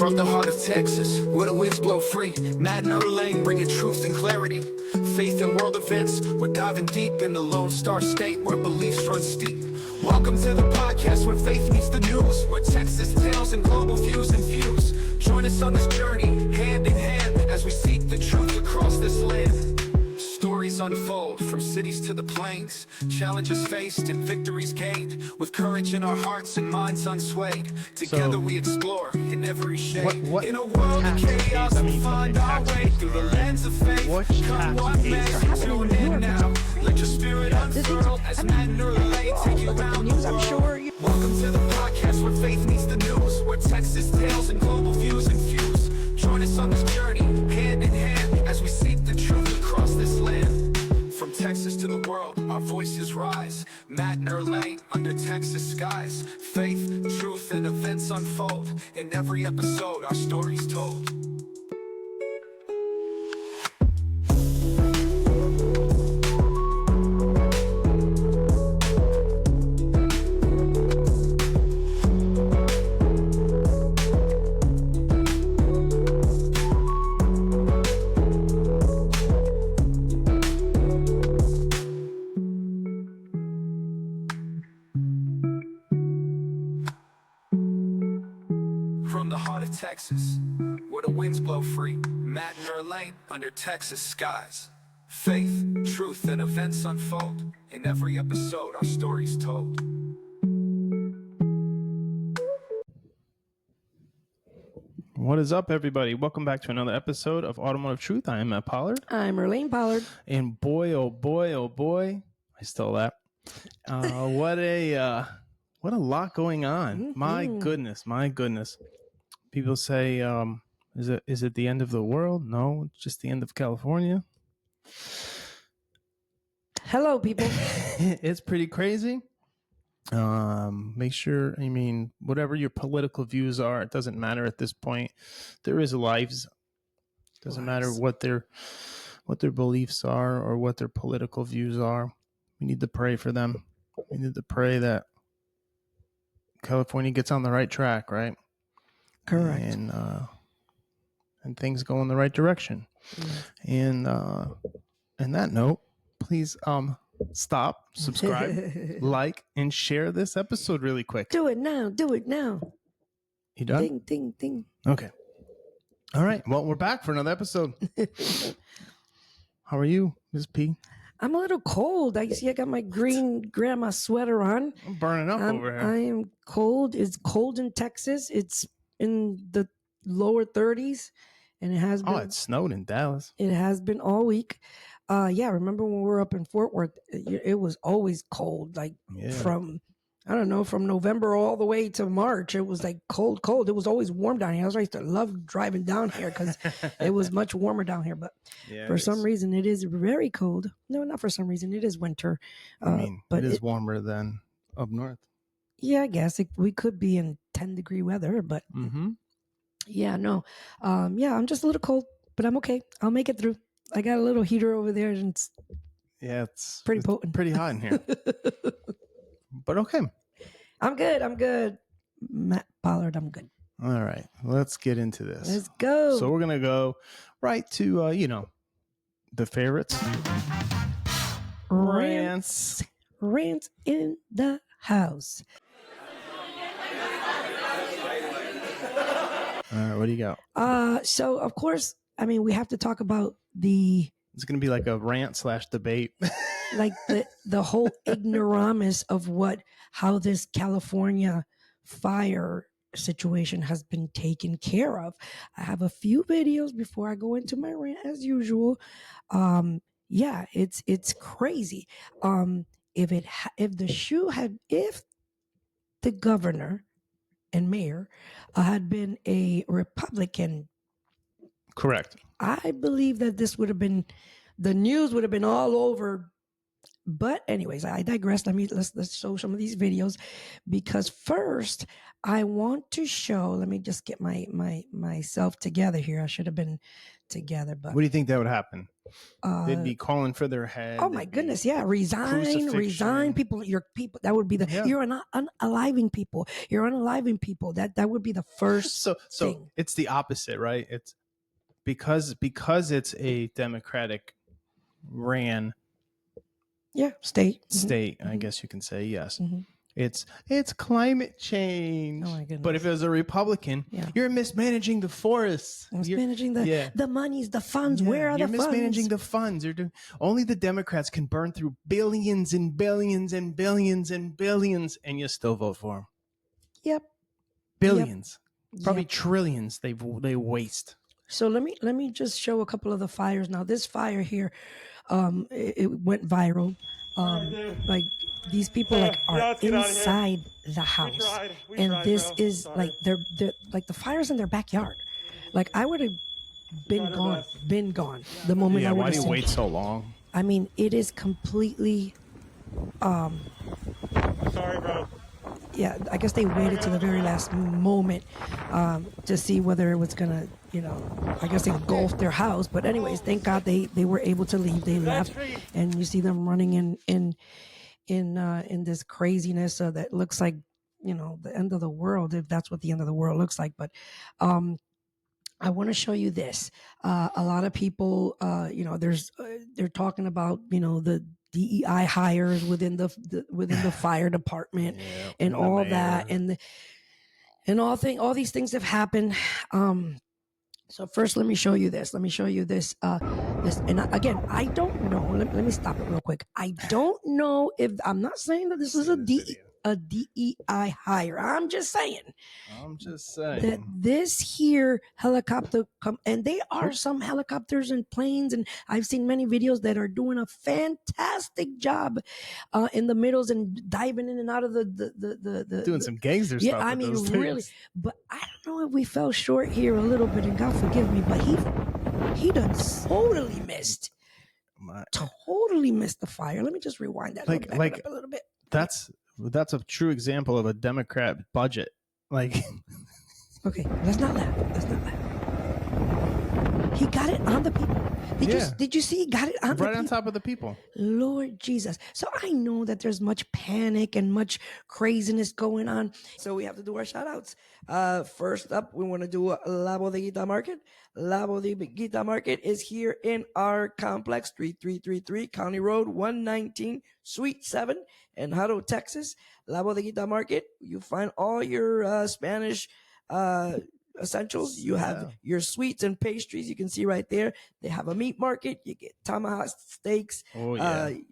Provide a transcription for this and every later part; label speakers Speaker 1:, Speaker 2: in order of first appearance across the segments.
Speaker 1: From the heart of Texas, where the winds blow free, Matt and Lane bringing truth and clarity. Faith in world events, we're diving deep in the Lone Star State where beliefs run steep. Welcome to the podcast where faith meets the news, where Texas tales and global views infuse. Join us on this journey, hand in hand, as we seek the truth across this land. Stories unfold from cities to the plains, challenges faced and victories gained, with courage in our hearts and minds unswayed. Together we explore in every shade. In a world of chaos, we find our way through the lens of faith. Come what may, tune in now. Let your spirit unfurl as Matt and Lane take you around the world. Welcome to the podcast where faith meets the news, where Texas tales and global views infuse. Join us on this journey, hand in hand, as we seek the truth across this land. From Texas to the world, our voices rise. Matt and Lane under Texas skies. Faith, truth, and events unfold. In every episode, our stories told. From the heart of Texas, where the winds blow free, Matt and Lane under Texas skies. Faith, truth, and events unfold. In every episode, our stories told.
Speaker 2: What is up, everybody? Welcome back to another episode of Automotive Truth. I am Matt Pollard.
Speaker 3: I'm Merlene Pollard.
Speaker 2: And boy, oh boy, I stole that. What a lot going on.
Speaker 3: Mm-hmm.
Speaker 2: My goodness. People say, is it the end of the world? No, it's just the end of California.
Speaker 3: Hello, people.
Speaker 2: It's pretty crazy. Make sure, whatever your political views are, it doesn't matter at this point. There is lives. Doesn't matter what their beliefs are or what their political views are. We need to pray for them. We need to pray that California gets on the right track, right?
Speaker 3: Correct.
Speaker 2: And things go in the right direction. And on that note, please stop, subscribe, like, and share this episode really quick.
Speaker 3: Do it now.
Speaker 2: You done?
Speaker 3: Ding, ding, ding.
Speaker 2: Okay. All right. Well, we're back for another episode. How are you, Ms. P?
Speaker 3: I'm a little cold. I see I got my green grandma sweater on.
Speaker 2: I'm burning up over here.
Speaker 3: I am cold. It's cold in Texas. It's in the lower 30s. And it has been.
Speaker 2: Oh, it snowed in Dallas.
Speaker 3: It has been all week. Yeah, remember when we were up in Fort Worth, it was always cold, from November all the way to March. It was like cold. It was always warm down here. I used to love driving down here because it was much warmer down here. But for some reason, it is very cold. No, not for some reason. It is winter.
Speaker 2: But it is warmer than up north.
Speaker 3: Yeah, I guess we could be in 10-degree weather, but yeah, no. I'm just a little cold, but I'm okay. I'll make it through. I got a little heater over there, and it's pretty potent.
Speaker 2: Pretty hot in here. But okay.
Speaker 3: I'm good. Matt Pollard, I'm good.
Speaker 2: All right. Let's get into this.
Speaker 3: Let's go.
Speaker 2: So we're going to go right to, the favorites. Rants
Speaker 3: in the house.
Speaker 2: All right. What do you got?
Speaker 3: So, of course, we have to talk about it's
Speaker 2: going to be like a rant / debate.
Speaker 3: Like the whole ignoramus of how this California fire situation has been taken care of. I have a few videos before I go into my rant as usual. It's crazy. If the governor and mayor had been a Republican,
Speaker 2: correct,
Speaker 3: I believe that the news would have been all over But anyways, I digress. Let's show some of these videos, because first I want to show. Let me just get myself together here. I should have been together, but
Speaker 2: What do you think that would happen? They'd be calling for their head.
Speaker 3: oh my goodness, yeah, resign, people. Your people. That would be you're unaliving people. You're unaliving people. That would be the first.
Speaker 2: So
Speaker 3: thing.
Speaker 2: it's the opposite, right? It's because it's a Democratic ran
Speaker 3: state,
Speaker 2: I guess you can say, yes. It's climate change.
Speaker 3: Oh my goodness.
Speaker 2: But if it was a Republican, you're mismanaging the forests.
Speaker 3: Mismanaging the monies, the funds. Where are the funds?
Speaker 2: You're mismanaging the funds. Only the Democrats can burn through billions and billions and billions and billions, and you still vote for them.
Speaker 3: Yep.
Speaker 2: Billions. Probably trillions they waste.
Speaker 3: So let me just show a couple of the fires. Now this fire here, it went viral. Like these people are inside the house, and this is like they're like the fire's in their backyard. Like I would have been gone the moment I would have.
Speaker 2: Why do you wait so long?
Speaker 3: I mean, it is completely.
Speaker 4: Sorry, bro.
Speaker 3: Yeah, I guess they waited to the very last moment to see whether it was gonna, I guess engulf their house. But anyways, thank God they were able to leave. They left, and you see them running in this craziness that looks like, the end of the world, if that's what the end of the world looks like. But I want to show you this. A lot of people, they're talking about, the DEI hires within the fire department and all that, and all these things have happened. So first, let me show you this. And again, I don't know. Let me stop it real quick. I don't know if I'm not saying that this is a DEI hire. I'm just saying that this here helicopter and they are some helicopters and planes, and I've seen many videos that are doing a fantastic job in the middles and diving in and out of the
Speaker 2: doing some gangster stuff.
Speaker 3: I mean, really. But I don't know if we fell short here a little bit, and God forgive me, but he done totally missed. Totally missed the fire. Let me just rewind that up a little bit.
Speaker 2: That's a true example of a Democrat budget. Like,
Speaker 3: okay, let's not laugh. He got it on the people. Did you see he got it on the people?
Speaker 2: Right on top of the people.
Speaker 3: Lord Jesus. So I know that there's much panic and much craziness going on. So we have to do our shout outs. First up, we want to do La Bodeguita Market. La Bodeguita Market is here in our complex, 3333 County Road 119, Suite 7 in Hutto, Texas. La Bodeguita Market, you find all your Spanish essentials. You have your sweets and pastries. You can see right there. They have a meat market. You get tomahawk steaks,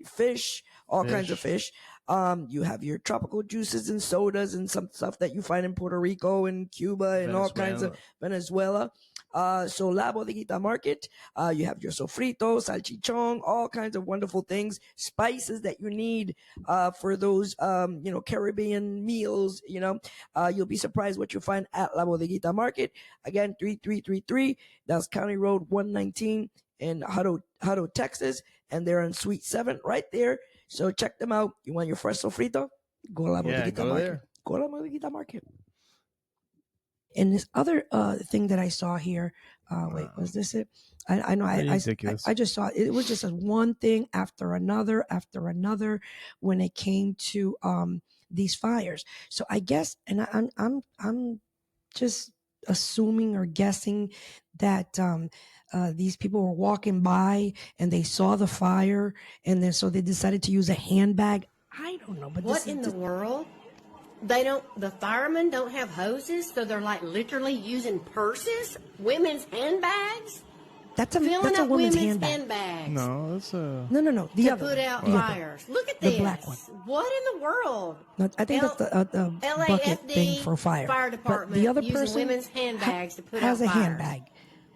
Speaker 3: fish, all kinds of fish. You have your tropical juices and sodas and some stuff that you find in Puerto Rico and Cuba and all kinds of Venezuela. So La Bodeguita Market, you have your sofrito, salchichon, all kinds of wonderful things, spices that you need for those Caribbean meals. You'll be surprised what you find at La Bodeguita Market. Again, 3333, that's County Road 119 in Hutto, Texas, and they're in Suite 7 right there. So check them out. You want your fresh sofrito? Go to La Bodeguita Market.
Speaker 2: There.
Speaker 3: Go to La Bodeguita Market. And this other thing that I saw here, wait, was this it? I know I just saw it was just one thing after another when it came to these fires. So I guess, and I'm just assuming or guessing that these people were walking by and they saw the fire, and then so they decided to use a handbag. I don't know, but
Speaker 5: what in the world? The firemen don't have hoses, so they're like literally using purses, women's handbags.
Speaker 3: That's a woman's handbag.
Speaker 2: No, that's a
Speaker 3: no. The other
Speaker 5: put out fires. Look at this.
Speaker 3: The black one.
Speaker 5: What in the world?
Speaker 3: No, I think that's the bucket thing for fire.
Speaker 5: Fire department.
Speaker 3: But the other
Speaker 5: using
Speaker 3: person
Speaker 5: women's handbags to put
Speaker 3: has
Speaker 5: out
Speaker 3: a
Speaker 5: fires.
Speaker 3: handbag.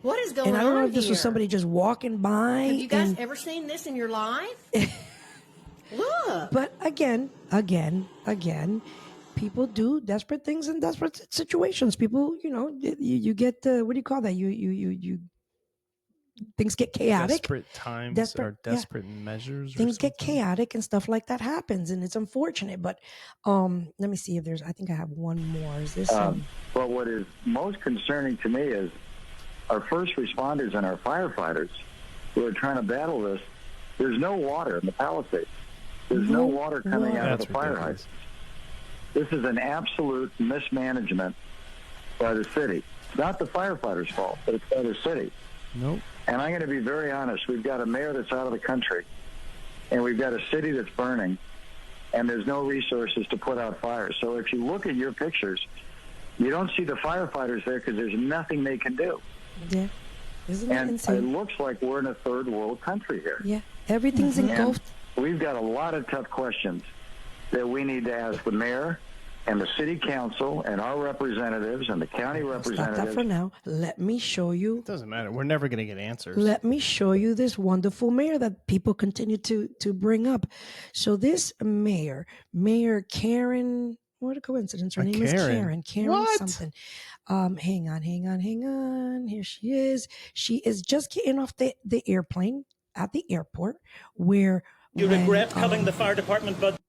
Speaker 5: What is going on?
Speaker 3: And I don't know if this
Speaker 5: here?
Speaker 3: was somebody just walking by.
Speaker 5: Have you guys ever seen this in your life? Look.
Speaker 3: But again, people do desperate things in desperate situations. People, you get what do you call that? You things get chaotic.
Speaker 2: Desperate times
Speaker 3: Desperate,
Speaker 2: or desperate measures.
Speaker 3: Things
Speaker 2: or
Speaker 3: get
Speaker 2: something.
Speaker 3: chaotic and stuff like that happens, and it's unfortunate. But let me see if there's. I think I have one more. Is this?
Speaker 4: But what is most concerning to me is our first responders and our firefighters who are trying to battle this. There's no water in the Palisades. There's no water coming out of the fire hydrants. This is an absolute mismanagement by the city. It's not the firefighters' fault, but it's by the city.
Speaker 2: Nope.
Speaker 4: And I'm going to be very honest. We've got a mayor that's out of the country, and we've got a city that's burning, and there's no resources to put out fires. So if you look at your pictures, you don't see the firefighters there because there's nothing they can do.
Speaker 3: Yeah. Isn't that insane?
Speaker 4: It looks like we're in a third world country here.
Speaker 3: Yeah. Everything's engulfed.
Speaker 4: And we've got a lot of tough questions that we need to ask the mayor and the city council and our representatives and the county representatives.
Speaker 3: Stop that for now. Let me show you.
Speaker 2: It doesn't matter. We're never going to get answers.
Speaker 3: Let me show you this wonderful mayor that people continue to bring up. So this mayor Karen, what a coincidence. Her name is Karen. Karen
Speaker 2: what?
Speaker 3: Something. Hang on. Here she is. She is just getting off the airplane at the airport where
Speaker 6: you regret cutting the fire department budget.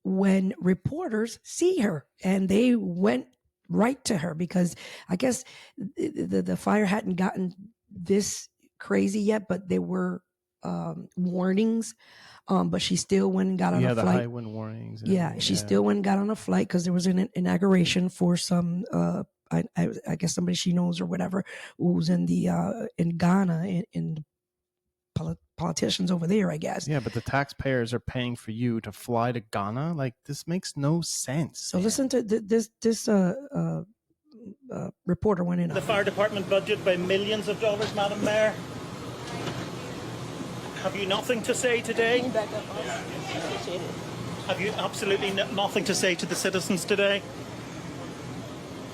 Speaker 3: When reporters see her, and they went right to her because I guess the fire hadn't gotten this crazy yet, but there were warnings. But she still went and got on a flight.
Speaker 2: Yeah, the high wind warnings.
Speaker 3: She still went and got on a flight because there was an inauguration for some, I guess somebody she knows or whatever, who was in Ghana in politicians over there, I guess.
Speaker 2: Yeah, but the taxpayers are paying for you to fly to Ghana. Like, this makes no sense.
Speaker 3: So listen to this reporter went in.
Speaker 6: The fire department budget by millions of dollars, Madam Mayor. Have you nothing to say today? Have you absolutely nothing to say to the citizens today?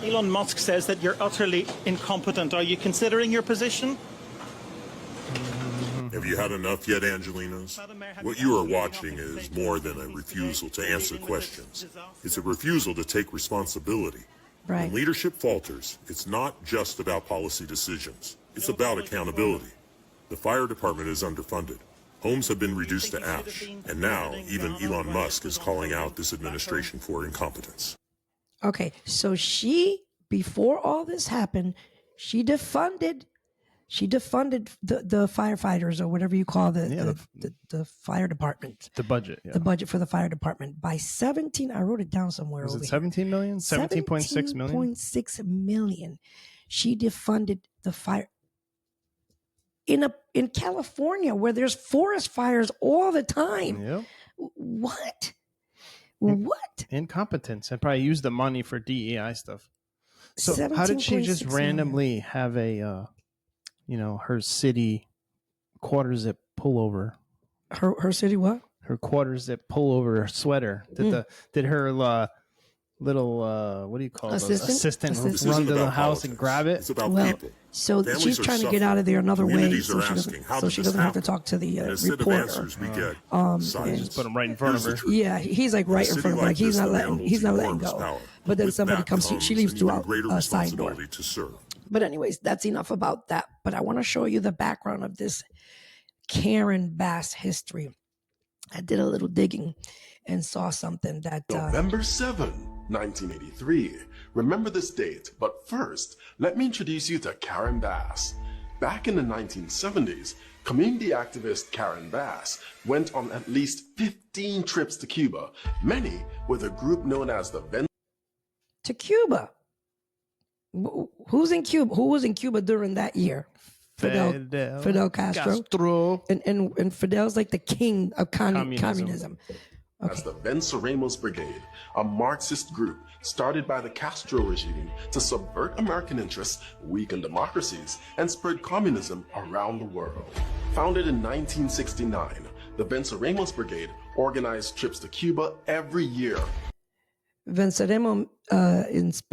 Speaker 6: Elon Musk says that you're utterly incompetent. Are you considering your position?
Speaker 7: Have you had enough yet, Angelinos? What you are watching is more than a refusal to answer questions. It's a refusal to take responsibility.
Speaker 3: Right.
Speaker 7: When leadership falters, it's not just about policy decisions. It's about accountability. The fire department is underfunded. Homes have been reduced to ash. And now, even Elon Musk is calling out this administration for incompetence.
Speaker 3: Okay, so before all this happened, she defunded the firefighters, or whatever you call the fire department.
Speaker 2: The budget. Yeah.
Speaker 3: The budget for the fire department by 17. I wrote it down somewhere.
Speaker 2: Was
Speaker 3: over
Speaker 2: it 17 million? 17.6 million?
Speaker 3: 17.6 million. She defunded the fire in California, where there's forest fires all the time.
Speaker 2: Yep.
Speaker 3: What?
Speaker 2: Incompetence, and probably use the money for DEI stuff. So how did she just randomly have a her city quarter zip pullover?
Speaker 3: Her city what?
Speaker 2: Her quarter zip pullover sweater. Did her little what do you call it? Assistant run to the house and grab it?
Speaker 7: It's about people.
Speaker 3: So
Speaker 7: Families
Speaker 3: she's
Speaker 7: are
Speaker 3: trying to
Speaker 7: suffering.
Speaker 3: get out of there another way,
Speaker 7: Communities
Speaker 3: so
Speaker 7: are
Speaker 3: she
Speaker 7: asking, how
Speaker 3: doesn't,
Speaker 7: did this
Speaker 3: have to
Speaker 7: happen?
Speaker 3: talk to the
Speaker 7: And instead of
Speaker 3: reporter.
Speaker 7: answers, we get
Speaker 2: Just put them right in front of her.
Speaker 3: Yeah, he's like right in front of her. Like he's not letting go. But then somebody comes, she leaves through a side door. But anyways, that's enough about that. But I want to show you the background of this Karen Bass history. I did a little digging and saw something that
Speaker 8: November 7, 1983. Remember this date, but first, let me introduce you to Karen Bass. Back in the 1970s, community activist Karen Bass went on at least 15 trips to Cuba, many with a group known as the
Speaker 3: to Cuba. Who's in Cuba? Who was in Cuba during that year? Fidel Castro. And Fidel's like the king of communism. Okay.
Speaker 8: As the Venceremos Brigade, a Marxist group started by the Castro regime to subvert American interests, weaken democracies, and spread communism around the world. Founded in 1969, the Venceremos Brigade organized trips to Cuba every year.
Speaker 3: Venceremos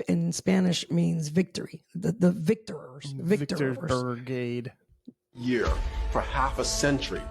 Speaker 3: in Spanish means victory. The victorers.
Speaker 2: Victor's Brigade.
Speaker 8: Year for half a century.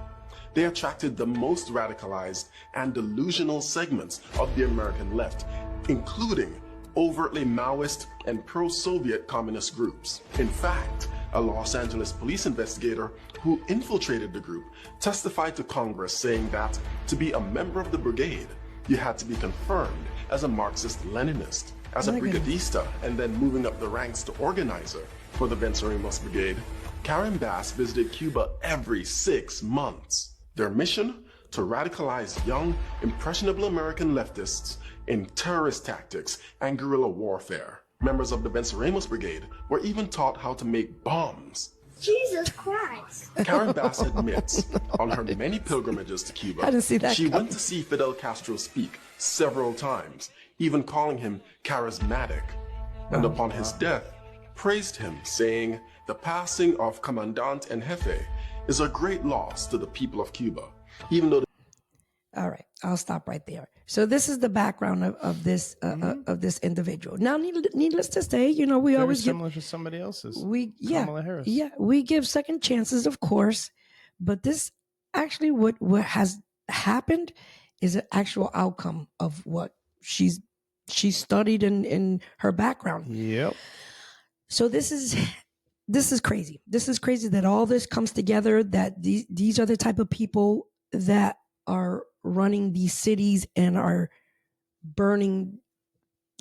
Speaker 8: They attracted the most radicalized and delusional segments of the American left, including overtly Maoist and pro-Soviet communist groups. In fact, A Los Angeles police investigator who infiltrated the group testified to Congress saying that to be a member of the brigade, you had to be confirmed as a Marxist-Leninist, as a brigadista, and then moving up the ranks to organizer for the Venceremos Brigade. Karen Bass visited Cuba every 6 months. Their mission? To radicalize young, impressionable American leftists in terrorist tactics and guerrilla warfare. Members of the Venceremos Brigade were even taught how to make bombs.
Speaker 9: Jesus Christ.
Speaker 8: Karen Bass admits on her many pilgrimages to Cuba,
Speaker 3: I didn't see that
Speaker 8: she
Speaker 3: coming.
Speaker 8: went to see Fidel Castro speak several times, even calling him charismatic. And upon his death, praised him, saying, "The passing of Commandant en Jefe is a great loss to the people of Cuba." Even though
Speaker 3: All right, I'll stop right there. So this is the background of this individual. Now, needless to say, we
Speaker 2: Very
Speaker 3: always give,
Speaker 2: similar to somebody else's.
Speaker 3: Kamala
Speaker 2: Harris.
Speaker 3: we give second chances, of course, but this actually what has happened is an actual outcome of what she studied in her background.
Speaker 2: Yep.
Speaker 3: So this is crazy. This is crazy that all this comes together. That these are the type of people that are running these cities and are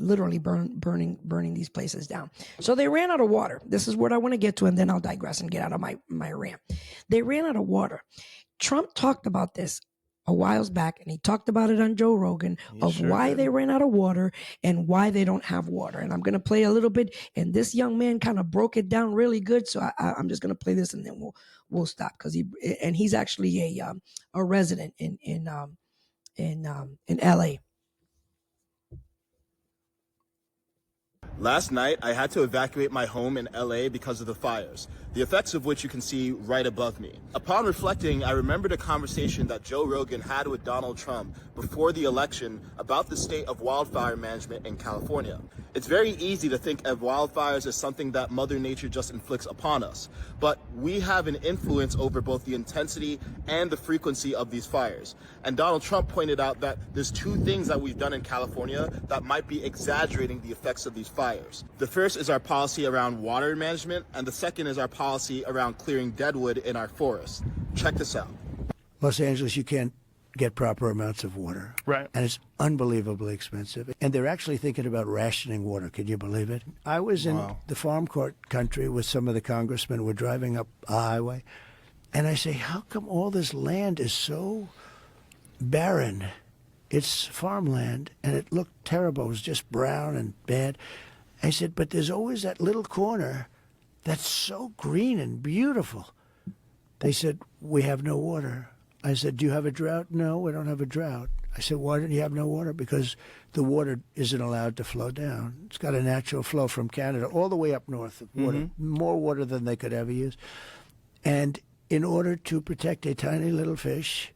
Speaker 3: literally burning these places down. So they ran out of water. This is what I want to get to, and then I'll digress and get out of my rant. They ran out of water. Trump talked about this a while back, and he talked about it on Joe Rogan why they ran out of water and why they don't have water. And I'm going to play a little bit, and this young man kind of broke it down really good. So I'm just going to play this, and then we'll stop, because he's actually a resident in LA.
Speaker 10: Last night, I had to evacuate my home in LA because of the fires, the effects of which you can see right above me. Upon reflecting, I remembered a conversation that Joe Rogan had with Donald Trump before the election about the state of wildfire management in California. It's very easy to think of wildfires as something that Mother Nature just inflicts upon us, but we have an influence over both the intensity and the frequency of these fires. And Donald Trump pointed out that there's two things that we've done in California that might be exaggerating the effects of these fires. The first is our policy around water management, and the second is our policy around clearing deadwood in our forests. Check this out.
Speaker 11: Los Angeles, you can't get proper amounts of water.
Speaker 2: Right.
Speaker 11: And it's unbelievably expensive. And they're actually thinking about rationing water. Can you believe it? I was in the farm court country with some of the congressmen. We're driving up a highway. And I say, how come all this land is so barren? It's farmland, and it looked terrible. It was just brown and bad. I said, but there's always that little corner that's so green and beautiful. They said, we have no water. I said, do you have a drought? No, we don't have a drought. I said, why don't you have no water? Because the water isn't allowed to flow down. It's got a natural flow from Canada all the way up north. Water, more water than they could ever use. And in order to protect a tiny little fish,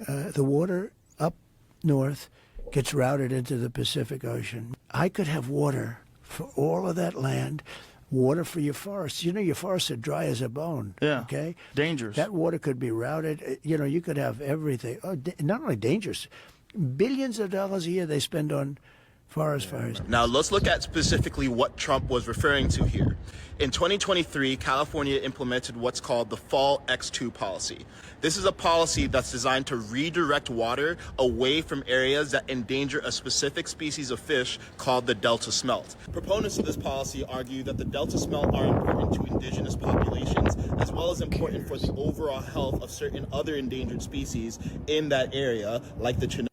Speaker 11: the water up north gets routed into the Pacific Ocean. I could have water for all of that land, water for your forests. Your forests are dry as a bone.
Speaker 12: Yeah.
Speaker 11: Okay?
Speaker 12: Dangerous.
Speaker 11: That water could be routed. You could have everything. Oh, not only dangerous, billions of dollars a year they spend on forest fires.
Speaker 10: Now let's look at specifically what Trump was referring to here. In 2023, California implemented what's called the Fall X2 policy. This is a policy that's designed to redirect water away from areas that endanger a specific species of fish called the Delta smelt. Proponents of this policy argue that the Delta smelt are important to indigenous populations, as well as important for the overall health of certain other endangered species in that area, like the Chinook.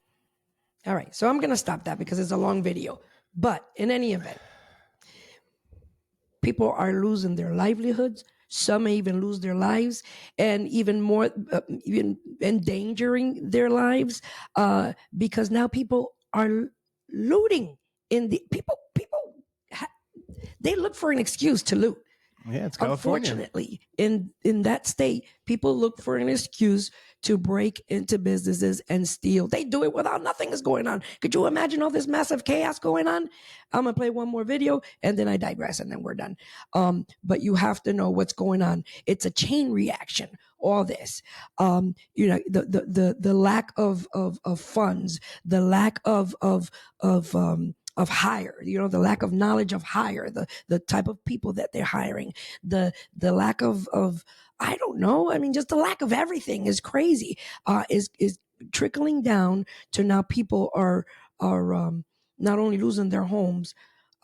Speaker 3: All right, so I'm going to stop that because it's a long video. But in any event, people are losing their livelihoods. Some may even lose their lives, and even more, even endangering their lives, because now people are looting. They look for an excuse to loot.
Speaker 2: Yeah, it's California.
Speaker 3: Unfortunately, in that state, people look for an excuse to break into businesses and steal. They do it without nothing is going on. Could you imagine all this massive chaos going on? I'm going to play one more video, and then I digress, and then we're done. But you have to know what's going on. It's a chain reaction, all this. The lack of funds, the lack of hire, the lack of knowledge of hire, the type of people that they're hiring, the lack of I don't know. I mean, just the lack of everything is crazy. Is trickling down to now people are not only losing their homes.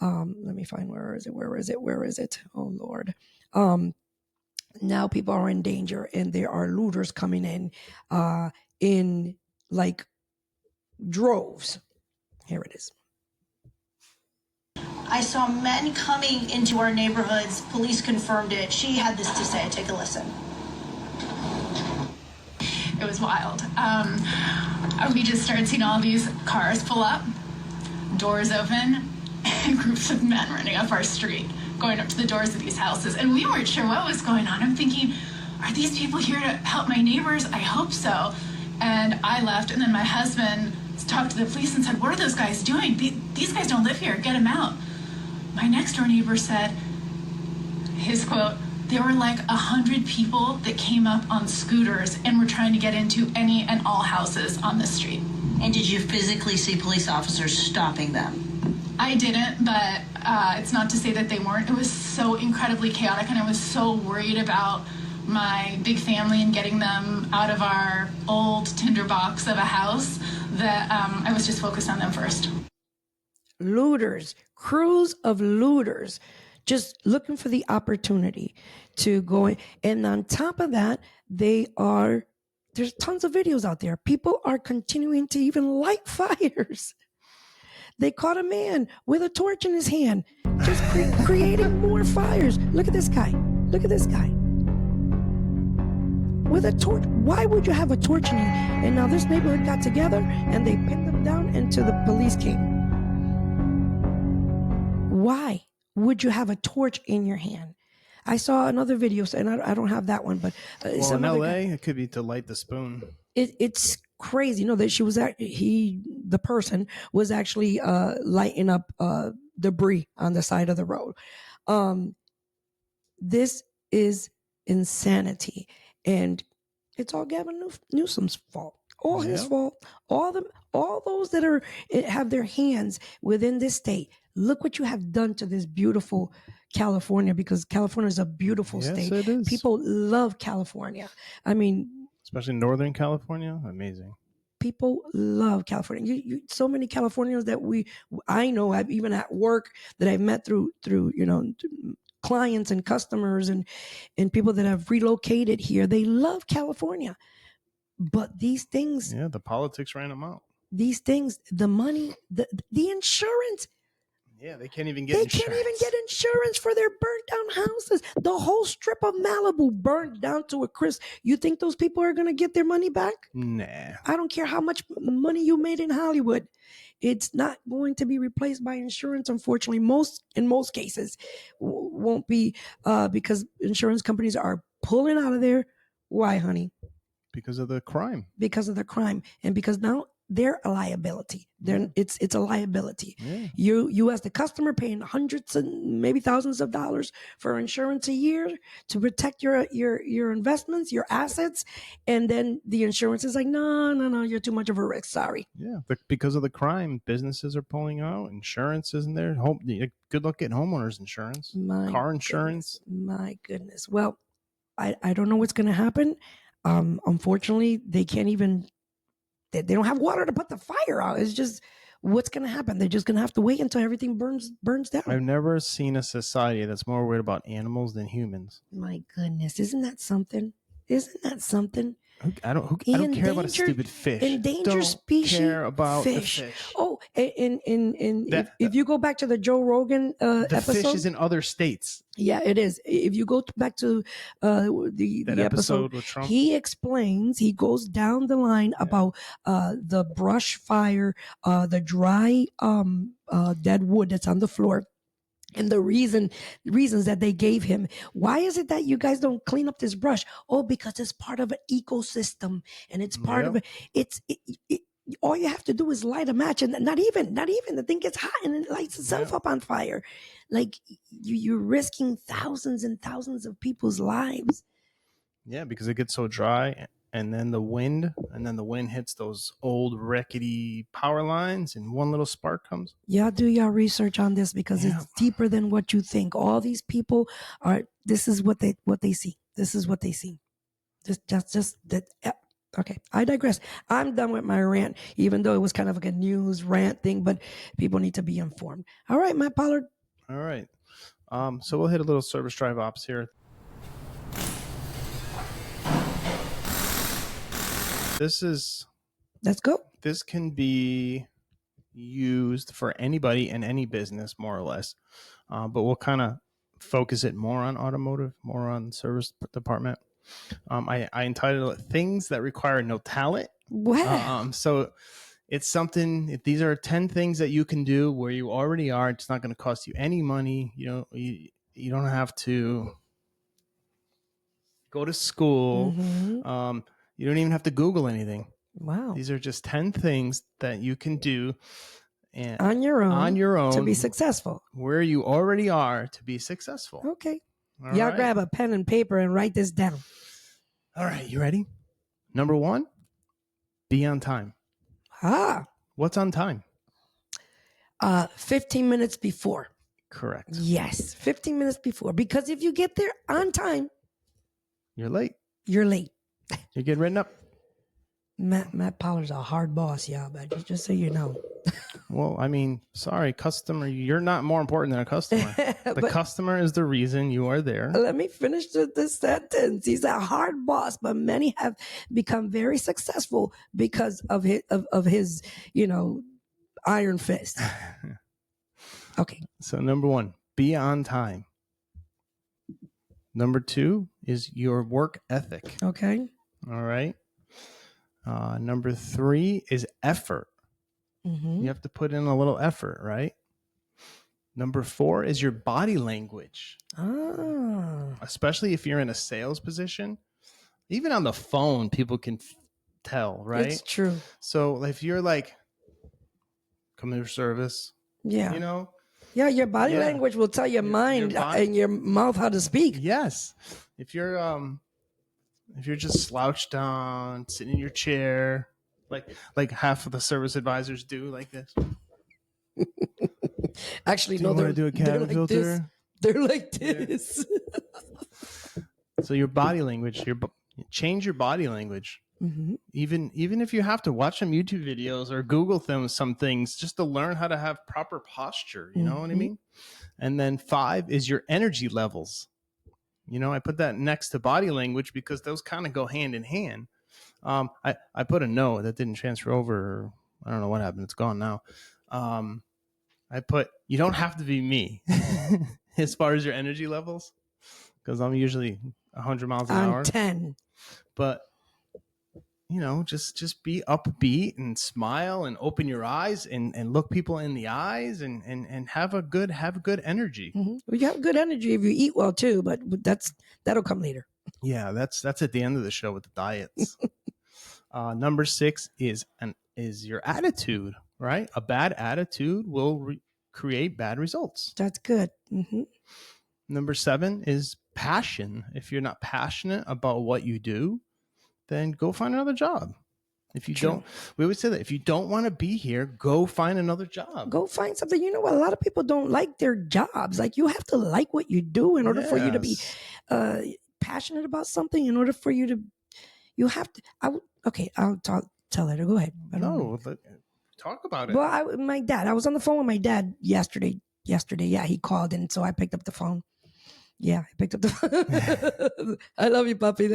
Speaker 3: Let me find where is it? Oh Lord. Now people are in danger, and there are looters coming in like droves. Here it is.
Speaker 12: I saw men coming into our neighborhoods. Police confirmed it. She had this to say. Take a listen.
Speaker 13: It was wild. We just started seeing all these cars pull up, doors open, and groups of men running up our street, going up to the doors of these houses. And we weren't sure what was going on. I'm thinking, are these people here to help my neighbors? I hope so. And I left, and then my husband talked to the police and said, what are those guys doing? These guys don't live here. Get them out. My next door neighbor said, his quote, there were like 100 people that came up on scooters and were trying to get into any and all houses on the street.
Speaker 12: And did you physically see police officers stopping them?
Speaker 13: I didn't, but it's not to say that they weren't. It was so incredibly chaotic, and I was so worried about my big family and getting them out of our old tinderbox of a house that I was just focused on them first.
Speaker 3: Looters, crews of looters, just looking for the opportunity to go in. And on top of that, there's tons of videos out there. People are continuing to even light fires. They caught a man with a torch in his hand, just creating more fires. Look at this guy. With a torch. Why would you have a torch in you? And now this neighborhood got together and they pinned them down until the police came. Why would you have a torch in your hand? I saw another video, and I don't have that one, but
Speaker 2: in LA, it could be to light the spoon.
Speaker 3: It's crazy. That the person was actually lighting up debris on the side of the road. This is insanity, and it's all Gavin Newsom's fault. All his fault. All those that have their hands within this state. Look what you have done to this beautiful California, because California is a beautiful state.
Speaker 2: It is.
Speaker 3: People love California. I mean,
Speaker 2: especially Northern California, amazing.
Speaker 3: People love California. So many Californians that I know, I've even at work that I've met through clients and customers and people that have relocated here. They love California. But these things...
Speaker 2: Yeah, the politics ran them out.
Speaker 3: These things, the money, the insurance...
Speaker 2: Yeah, they can't even get
Speaker 3: insurance for their burnt down houses. The whole strip of Malibu burned down to a crisp. You think those people are going to get their money back?
Speaker 2: Nah.
Speaker 3: I don't care how much money you made in Hollywood. It's not going to be replaced by insurance, unfortunately. In most cases, won't be because insurance companies are pulling out of there. Why, honey?
Speaker 2: Because of the crime.
Speaker 3: And because now they're a liability. It's a liability.
Speaker 2: Yeah.
Speaker 3: You as the customer paying hundreds and maybe thousands of dollars for insurance a year to protect your investments, your assets, and then the insurance is like, no, you're too much of a risk. Sorry.
Speaker 2: Yeah, but because of the crime, businesses are pulling out. Insurance isn't there. Good luck getting homeowners insurance, car insurance.
Speaker 3: My goodness. Well, I don't know what's going to happen. Unfortunately, they can't even. They don't have water to put the fire out. It's just what's going to happen. They're just going to have to wait until everything burns down.
Speaker 2: I've never seen a society that's more worried about animals than humans.
Speaker 3: My goodness, isn't that something?
Speaker 2: I don't care about a stupid fish.
Speaker 3: Endangered species.
Speaker 2: Care about
Speaker 3: fish.
Speaker 2: The fish.
Speaker 3: Oh, if you go back to the Joe Rogan
Speaker 2: the
Speaker 3: episode,
Speaker 2: fish is in other states.
Speaker 3: Yeah, it is. If you go back to the episode
Speaker 2: with Trump,
Speaker 3: he goes down the line about the brush fire, the dry dead wood that's on the floor. And the reasons that they gave him. Why is it that you guys don't clean up this brush? Oh, because it's part of an ecosystem, and it's part of it. All you have to do is light a match, and not even the thing gets hot and it lights itself up on fire. Like you're risking thousands and thousands of people's lives.
Speaker 2: Yeah, because it gets so dry and then the wind, hits those old rickety power lines, and one little spark comes.
Speaker 3: Y'all do y'all research on this because it's deeper than what you think. All these people are. This is what they see. This is what they see. Just that. Okay, I digress. I'm done with my rant, even though it was kind of like a news rant thing, but people need to be informed. All right, Matt Pollard.
Speaker 2: All right. So we'll hit a little service drive ops here.
Speaker 3: Let's go.
Speaker 2: This can be used for anybody in any business, more or less. But we'll kind of focus it more on automotive, more on service department. I entitled it "Things That Require No Talent."
Speaker 3: Wow.
Speaker 2: So it's something. These are 10 things that you can do where you already are. It's not going to cost you any money. You don't have to go to school.
Speaker 3: Mm-hmm.
Speaker 2: You don't even have to Google anything.
Speaker 3: Wow.
Speaker 2: These are just 10 things that you can do
Speaker 3: on your own to be successful.
Speaker 2: Where you already are to be successful.
Speaker 3: Okay. Y'all right. Grab a pen and paper and write this down.
Speaker 2: All right. You ready? Number 1, be on time. What's on time?
Speaker 3: 15 minutes before.
Speaker 2: Correct.
Speaker 3: Yes. 15 minutes before. Because if you get there on time,
Speaker 2: you're late.
Speaker 3: You're late.
Speaker 2: You get written up.
Speaker 3: Matt Pollard's a hard boss, y'all, but just so you know.
Speaker 2: Well, I mean, sorry, customer, you're not more important than a customer. The customer is the reason you are there.
Speaker 3: Let me finish this sentence. He's a hard boss, but many have become very successful because of his iron fist. Okay.
Speaker 2: So number 1, be on time. Number 2 is your work ethic.
Speaker 3: Okay.
Speaker 2: All right. Number 3 is effort.
Speaker 3: Mm-hmm.
Speaker 2: You have to put in a little effort, right? Number 4 is your body language. Especially if you're in a sales position. Even on the phone, people can tell, right?
Speaker 3: It's true.
Speaker 2: So if you're like, computer service,
Speaker 3: yeah,
Speaker 2: Yeah,
Speaker 3: your body language will tell your mind and your mouth how to speak.
Speaker 2: Yes. If you're just slouched down, sitting in your chair, like half of the service advisors do, like this.
Speaker 3: Actually,
Speaker 2: no, they're do a cabin filter.
Speaker 3: They're like this.
Speaker 2: So your body language, change your body language.
Speaker 3: Mm-hmm.
Speaker 2: Even if you have to watch some YouTube videos or Google some things just to learn how to have proper posture, you know what I mean? And then 5 is your energy levels. I put that next to body language because those kind of go hand in hand. I put a no that didn't transfer over. I don't know what happened. It's gone now. I put, you don't have to be me as far as your energy levels, because I'm usually 100 miles an hour.
Speaker 3: 10.
Speaker 2: But just be upbeat and smile and open your eyes and look people in the eyes and have a good energy.
Speaker 3: Mm-hmm. Well, you have good energy if you eat well too, but that'll come later.
Speaker 2: Yeah, that's at the end of the show with the diets. Number 6 is your attitude, right? A bad attitude will create bad results.
Speaker 3: That's good. Mm-hmm.
Speaker 2: Number 7 is passion. If you're not passionate about what you do, then go find another job. If you don't, we always say that if you don't want to be here, go find another job.
Speaker 3: Go find something. You know what? A lot of people don't like their jobs. Like, you have to like what you do in order for you to be passionate about something. In order for you to, you have to. I'll tell her to go ahead.
Speaker 2: Talk about it.
Speaker 3: Well, I was on the phone with my dad yesterday. Yeah, he called, and so I picked up the phone. Yeah, I picked up the phone. I love you, puppy.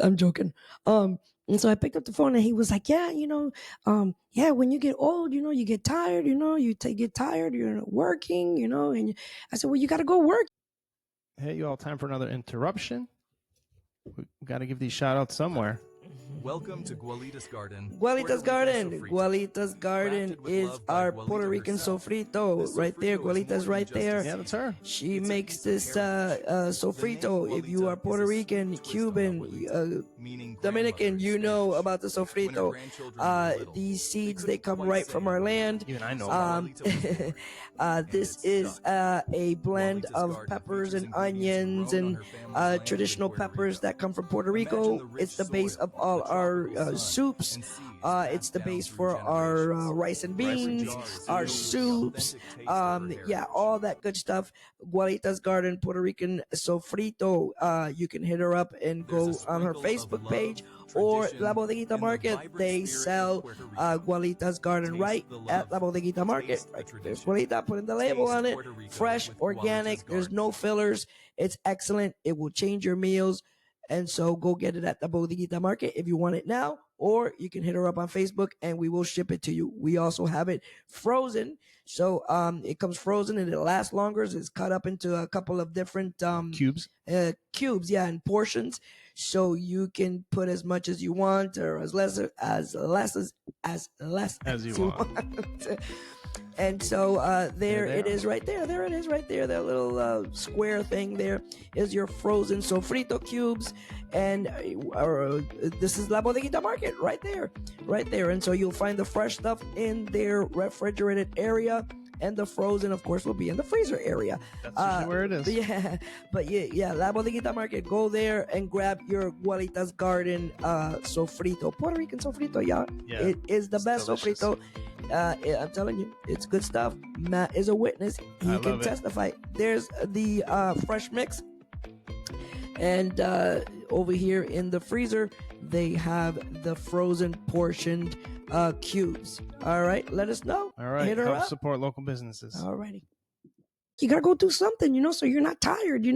Speaker 3: I'm joking. And so I picked up the phone, and he was like, yeah, when you get old, you get tired, you get tired, you're working, and I said, well, you got to go work.
Speaker 2: Hey, you all, time for another interruption. We got to give these shout outs somewhere.
Speaker 14: Welcome to Gualita's Garden.
Speaker 3: Gualita's Garden. Gualita's Garden is our Puerto Rican sofrito right there. Gualita's right there.
Speaker 2: Yeah, that's her.
Speaker 3: She makes this sofrito. If you are Puerto Rican, Cuban, Dominican, you know about the sofrito. These seeds, they come right from our land.
Speaker 2: Even I know about
Speaker 3: this is a blend of peppers and onions and traditional peppers that come from Puerto Rico. It's the base of all our soups. It's the base for our rice and beans, our soups. Yeah, all that good stuff. Gualita's Garden, Puerto Rican sofrito. You can hit her up and go on her Facebook page or La Bodeguita Market. They sell Gualita's Garden right at La Bodeguita Market. Right there's Gualita, putting the label on it. Fresh, organic. There's no fillers. It's excellent. It will change your meals. And so go get it at the Bodeguita Market if you want it now, or you can hit her up on Facebook and we will ship it to you. We also have it frozen. So it comes frozen and it lasts longer. It's cut up into a couple of different
Speaker 2: cubes.
Speaker 3: Cubes, yeah, and portions. So you can put as much as you want or as less as you want. And so there it is right there. There it is right there. That little square thing there is your frozen sofrito cubes. And this is La Bodeguita Market right there. Right there. And so you'll find the fresh stuff in their refrigerated area. And the frozen, of course, will be in the freezer area.
Speaker 2: That's usually where it is.
Speaker 3: Yeah, but yeah, La Bodeguita Market. Go there and grab your Gualita's Garden sofrito. Puerto Rican sofrito, y'all.
Speaker 2: Yeah,
Speaker 3: it is the best
Speaker 2: delicious.
Speaker 3: sofrito. I'm telling you, it's good stuff. Matt is a witness. He can testify. There's the fresh mix. And over here in the freezer, they have the frozen portioned cubes. All right, let us know.
Speaker 2: All right,
Speaker 3: hit her
Speaker 2: help
Speaker 3: up.
Speaker 2: support local businesses.
Speaker 3: All righty. You gotta go do something, so you're not tired,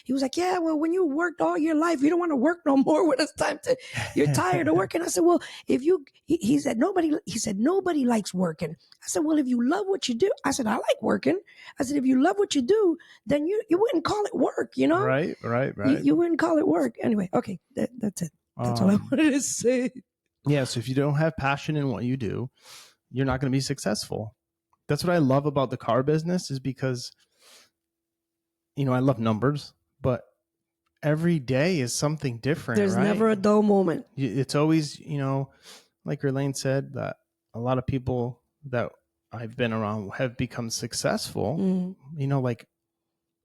Speaker 3: He was like, yeah, well, when you worked all your life, you don't want to work no more when it's time to, you're tired of working. I said, well, he said, nobody likes working. I said, well, if you love what you do, I said, I like working. I said, if you love what you do, then you wouldn't call it work,
Speaker 2: Right.
Speaker 3: You wouldn't call it work. Anyway, okay, that's it. That's all I wanted to say.
Speaker 2: Yeah, so if you don't have passion in what you do, you're not going to be successful. That's what I love about the car business is because, I love numbers, but every day is something different.
Speaker 3: There's
Speaker 2: right?
Speaker 3: never a dull moment.
Speaker 2: It's always, like Erlane said, that a lot of people that I've been around have become successful. Like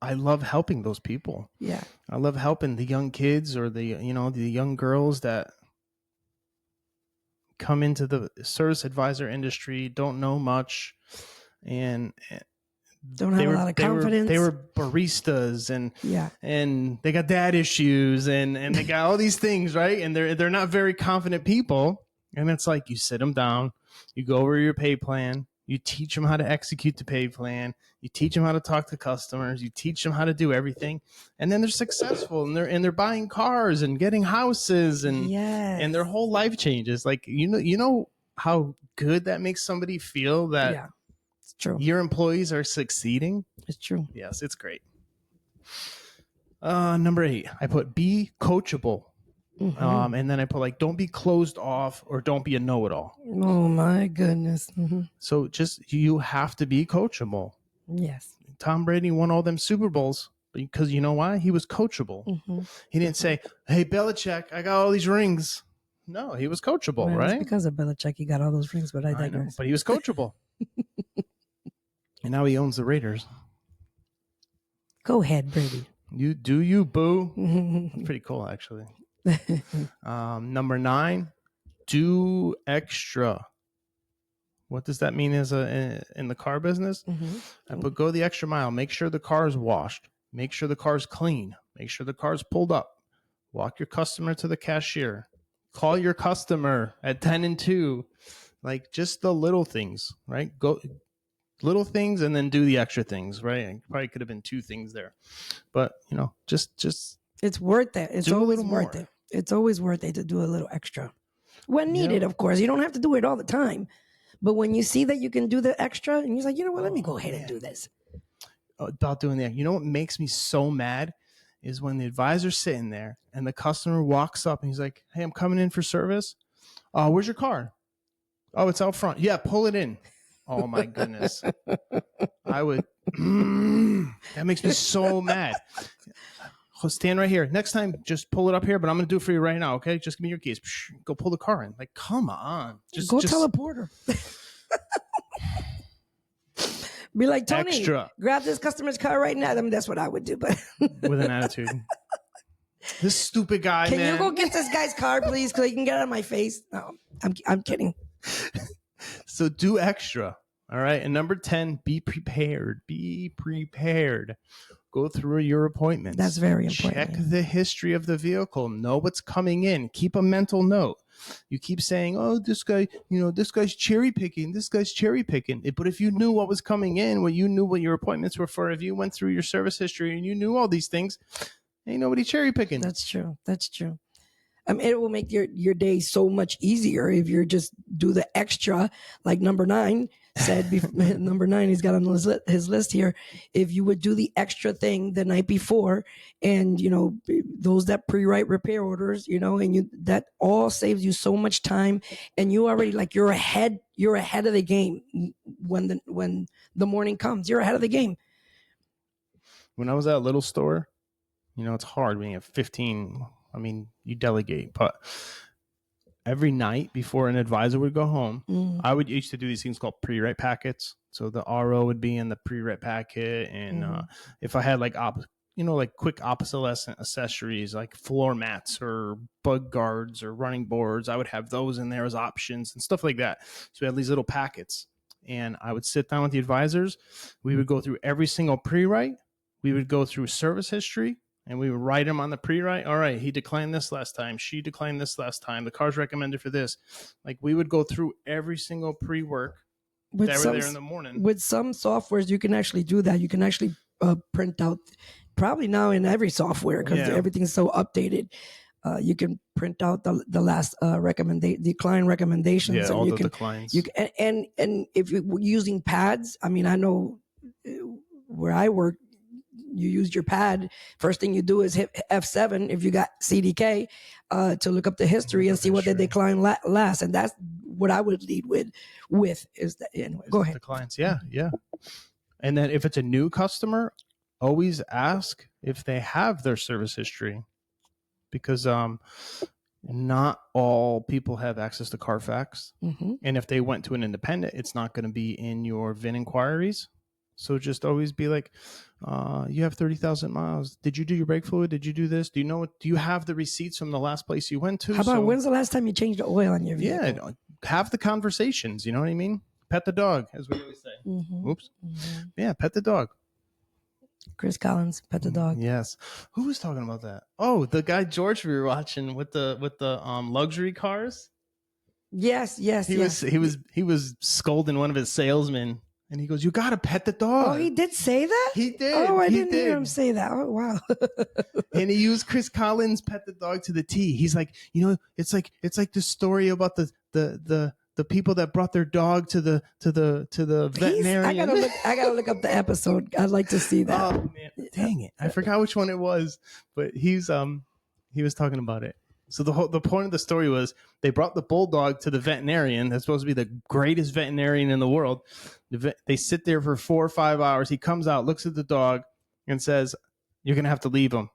Speaker 2: I love helping those people.
Speaker 3: Yeah.
Speaker 2: I love helping the young kids or the young girls that come into the service advisor industry, don't know much, and
Speaker 3: don't have a lot of confidence.
Speaker 2: They were baristas and they got dad issues and they got all these things, right? And they're not very confident people. And it's like you sit them down, you go over your pay plan, you teach them how to execute the pay plan, you teach them how to talk to customers, you teach them how to do everything, and then they're successful and they're buying cars and getting houses and their whole life changes. Like you know how good that makes somebody feel that
Speaker 3: it's true.
Speaker 2: Your employees are succeeding.
Speaker 3: It's true.
Speaker 2: Yes, it's great. Number 8, I put be coachable. And then I put don't be closed off or don't be a know-it-all.
Speaker 3: Oh my goodness.
Speaker 2: So just you have to be coachable.
Speaker 3: Yes.
Speaker 2: Tom Brady won all them Super Bowls because you know why? He was coachable. He didn't say, hey, Belichick, I got all these rings. No, he was coachable, right?
Speaker 3: It's because of Belichick he got all those rings, but I digress.
Speaker 2: know, but he was coachable. And now he owns the Raiders.
Speaker 3: Go ahead, Brady.
Speaker 2: You boo. It's pretty cool, actually. Number 9, do extra. What does that mean in the car business? But go the extra mile. Make sure the car is washed. Make sure the car is clean. Make sure the car is pulled up. Walk your customer to the cashier. Call your customer at 10 and 2. Like just the little things, right? Go little things and then do the extra things, right? And probably could have been 2 things there, but just
Speaker 3: it's worth it. It's always worth it. It's always worth it to do a little extra when needed. Of course, you don't have to do it all the time, but when you see that you can do the extra, and you're like, let me go ahead and do this.
Speaker 2: About doing that, what makes me so mad is when the advisor's sitting there and the customer walks up and he's like, "Hey, I'm coming in for service. Where's your car? Oh, it's out front. Yeah, pull it in." Oh my goodness. I would, that makes me so mad. Stand right here. Next time, just pull it up here, but I'm going to do it for you right now. Okay. Just give me your keys. Go pull the car in. Like, come on. Just
Speaker 3: tell a porter. Be like, Tony,
Speaker 2: extra.
Speaker 3: Grab this customer's car right now. I mean, that's what I would do, but
Speaker 2: with an attitude. This stupid guy,
Speaker 3: Can
Speaker 2: man.
Speaker 3: you go get this guy's car, please? So he can get out of my face. No, I'm kidding.
Speaker 2: So do extra. All right. And number 10, be prepared. Be prepared. Go through your appointments.
Speaker 3: That's very important.
Speaker 2: Check the history of the vehicle. Know what's coming in. Keep a mental note. You keep saying, "Oh, this guy, this guy's cherry picking. This guy's cherry picking." But if you knew what was coming in, you knew what your appointments were for, if you went through your service history and you knew all these things, ain't nobody cherry picking.
Speaker 3: That's true. That's true. I mean, it will make your day so much easier if you just do the extra, like number 9 said. Number 9, he's got on his list here. If you would do the extra thing the night before, and those that pre-write repair orders, and that all saves you so much time, and you already you're ahead of the game when the morning comes. You're ahead of the game.
Speaker 2: When I was at a little store, it's hard when you have 15. I mean, you delegate, but every night before an advisor would go home, I would used to do these things called pre-write packets. So the RO would be in the pre-write packet. And if I had like quick obsolescent accessories like floor mats or bug guards or running boards, I would have those in there as options and stuff like that. So we had these little packets, and I would sit down with the advisors. We would go through every single pre-write. We would go through service history. And we would write him on the pre-write. All right, he declined this last time. She declined this last time. The car's recommended for this. Like, we would go through every single pre-work that were there in the morning.
Speaker 3: With some softwares, you can actually do that. You can actually print out, probably now in every software, because everything's so updated. You can print out the last decline recommendations.
Speaker 2: Yeah,
Speaker 3: and
Speaker 2: all
Speaker 3: you
Speaker 2: the
Speaker 3: can,
Speaker 2: declines.
Speaker 3: And if you're using pads, I mean, I know where I work, you use your pad. First thing you do is hit F7 if you got CDK to look up the history and see what they declined last. And that's what I would lead with is that. Anyway, go ahead.
Speaker 2: Declines, yeah. And then if it's a new customer, always ask if they have their service history, because not all people have access to Carfax. And if they went to an independent, it's not going to be in your VIN inquiries. So just always be like, you have 30,000 miles. Did you do your brake fluid? Did you do this? Do you have the receipts from the last place you went to?
Speaker 3: How about when's the last time you changed the oil on your vehicle?
Speaker 2: Yeah, have the conversations. You know what I mean? Pet the dog, as we always say. Oops. Yeah, pet the dog.
Speaker 3: Chris Collins, pet the dog.
Speaker 2: Yes. Who was talking about that? Oh, the guy George we were watching with the luxury cars.
Speaker 3: Yes.
Speaker 2: He was scolding one of his salesmen. And he goes, "You got to pet the dog."
Speaker 3: Oh, he did say that?
Speaker 2: He did.
Speaker 3: Oh, I didn't hear him say that. Oh, wow.
Speaker 2: And he used Chris Collins' "Pet the Dog" to the T. He's like, it's like the story about the people that brought their dog to the veterinarian.
Speaker 3: I gotta look up the episode. I'd like to see that.
Speaker 2: Oh man, dang it! I forgot which one it was, but he was talking about it. So the point of the story was they brought the bulldog to the veterinarian. That's supposed to be the greatest veterinarian in the world. They sit there for 4 or 5 hours. He comes out, looks at the dog, and says, "You're going to have to leave him."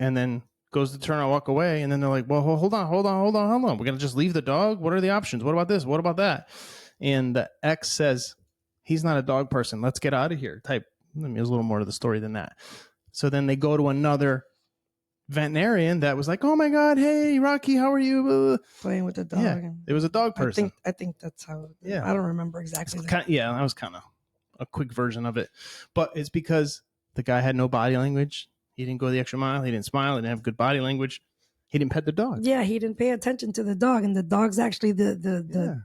Speaker 2: And then goes to turn and walk away. And then they're like, "Well, hold on. We're going to just leave the dog? What are the options? What about this? What about that?" And the ex says, "He's not a dog person. Let's get out of here." There's a little more to the story than that. So then they go to another veterinarian that was like, "Oh my God, hey Rocky, how are you?"
Speaker 3: Playing with the dog.
Speaker 2: Yeah, it was a dog person.
Speaker 3: I think that's how.
Speaker 2: Yeah,
Speaker 3: I don't remember exactly.
Speaker 2: That was kind of a quick version of it, but it's because the guy had no body language. He didn't go the extra mile. He didn't smile. He didn't have good body language. He didn't pet the dog.
Speaker 3: Yeah, he didn't pay attention to the dog, and the dog's actually the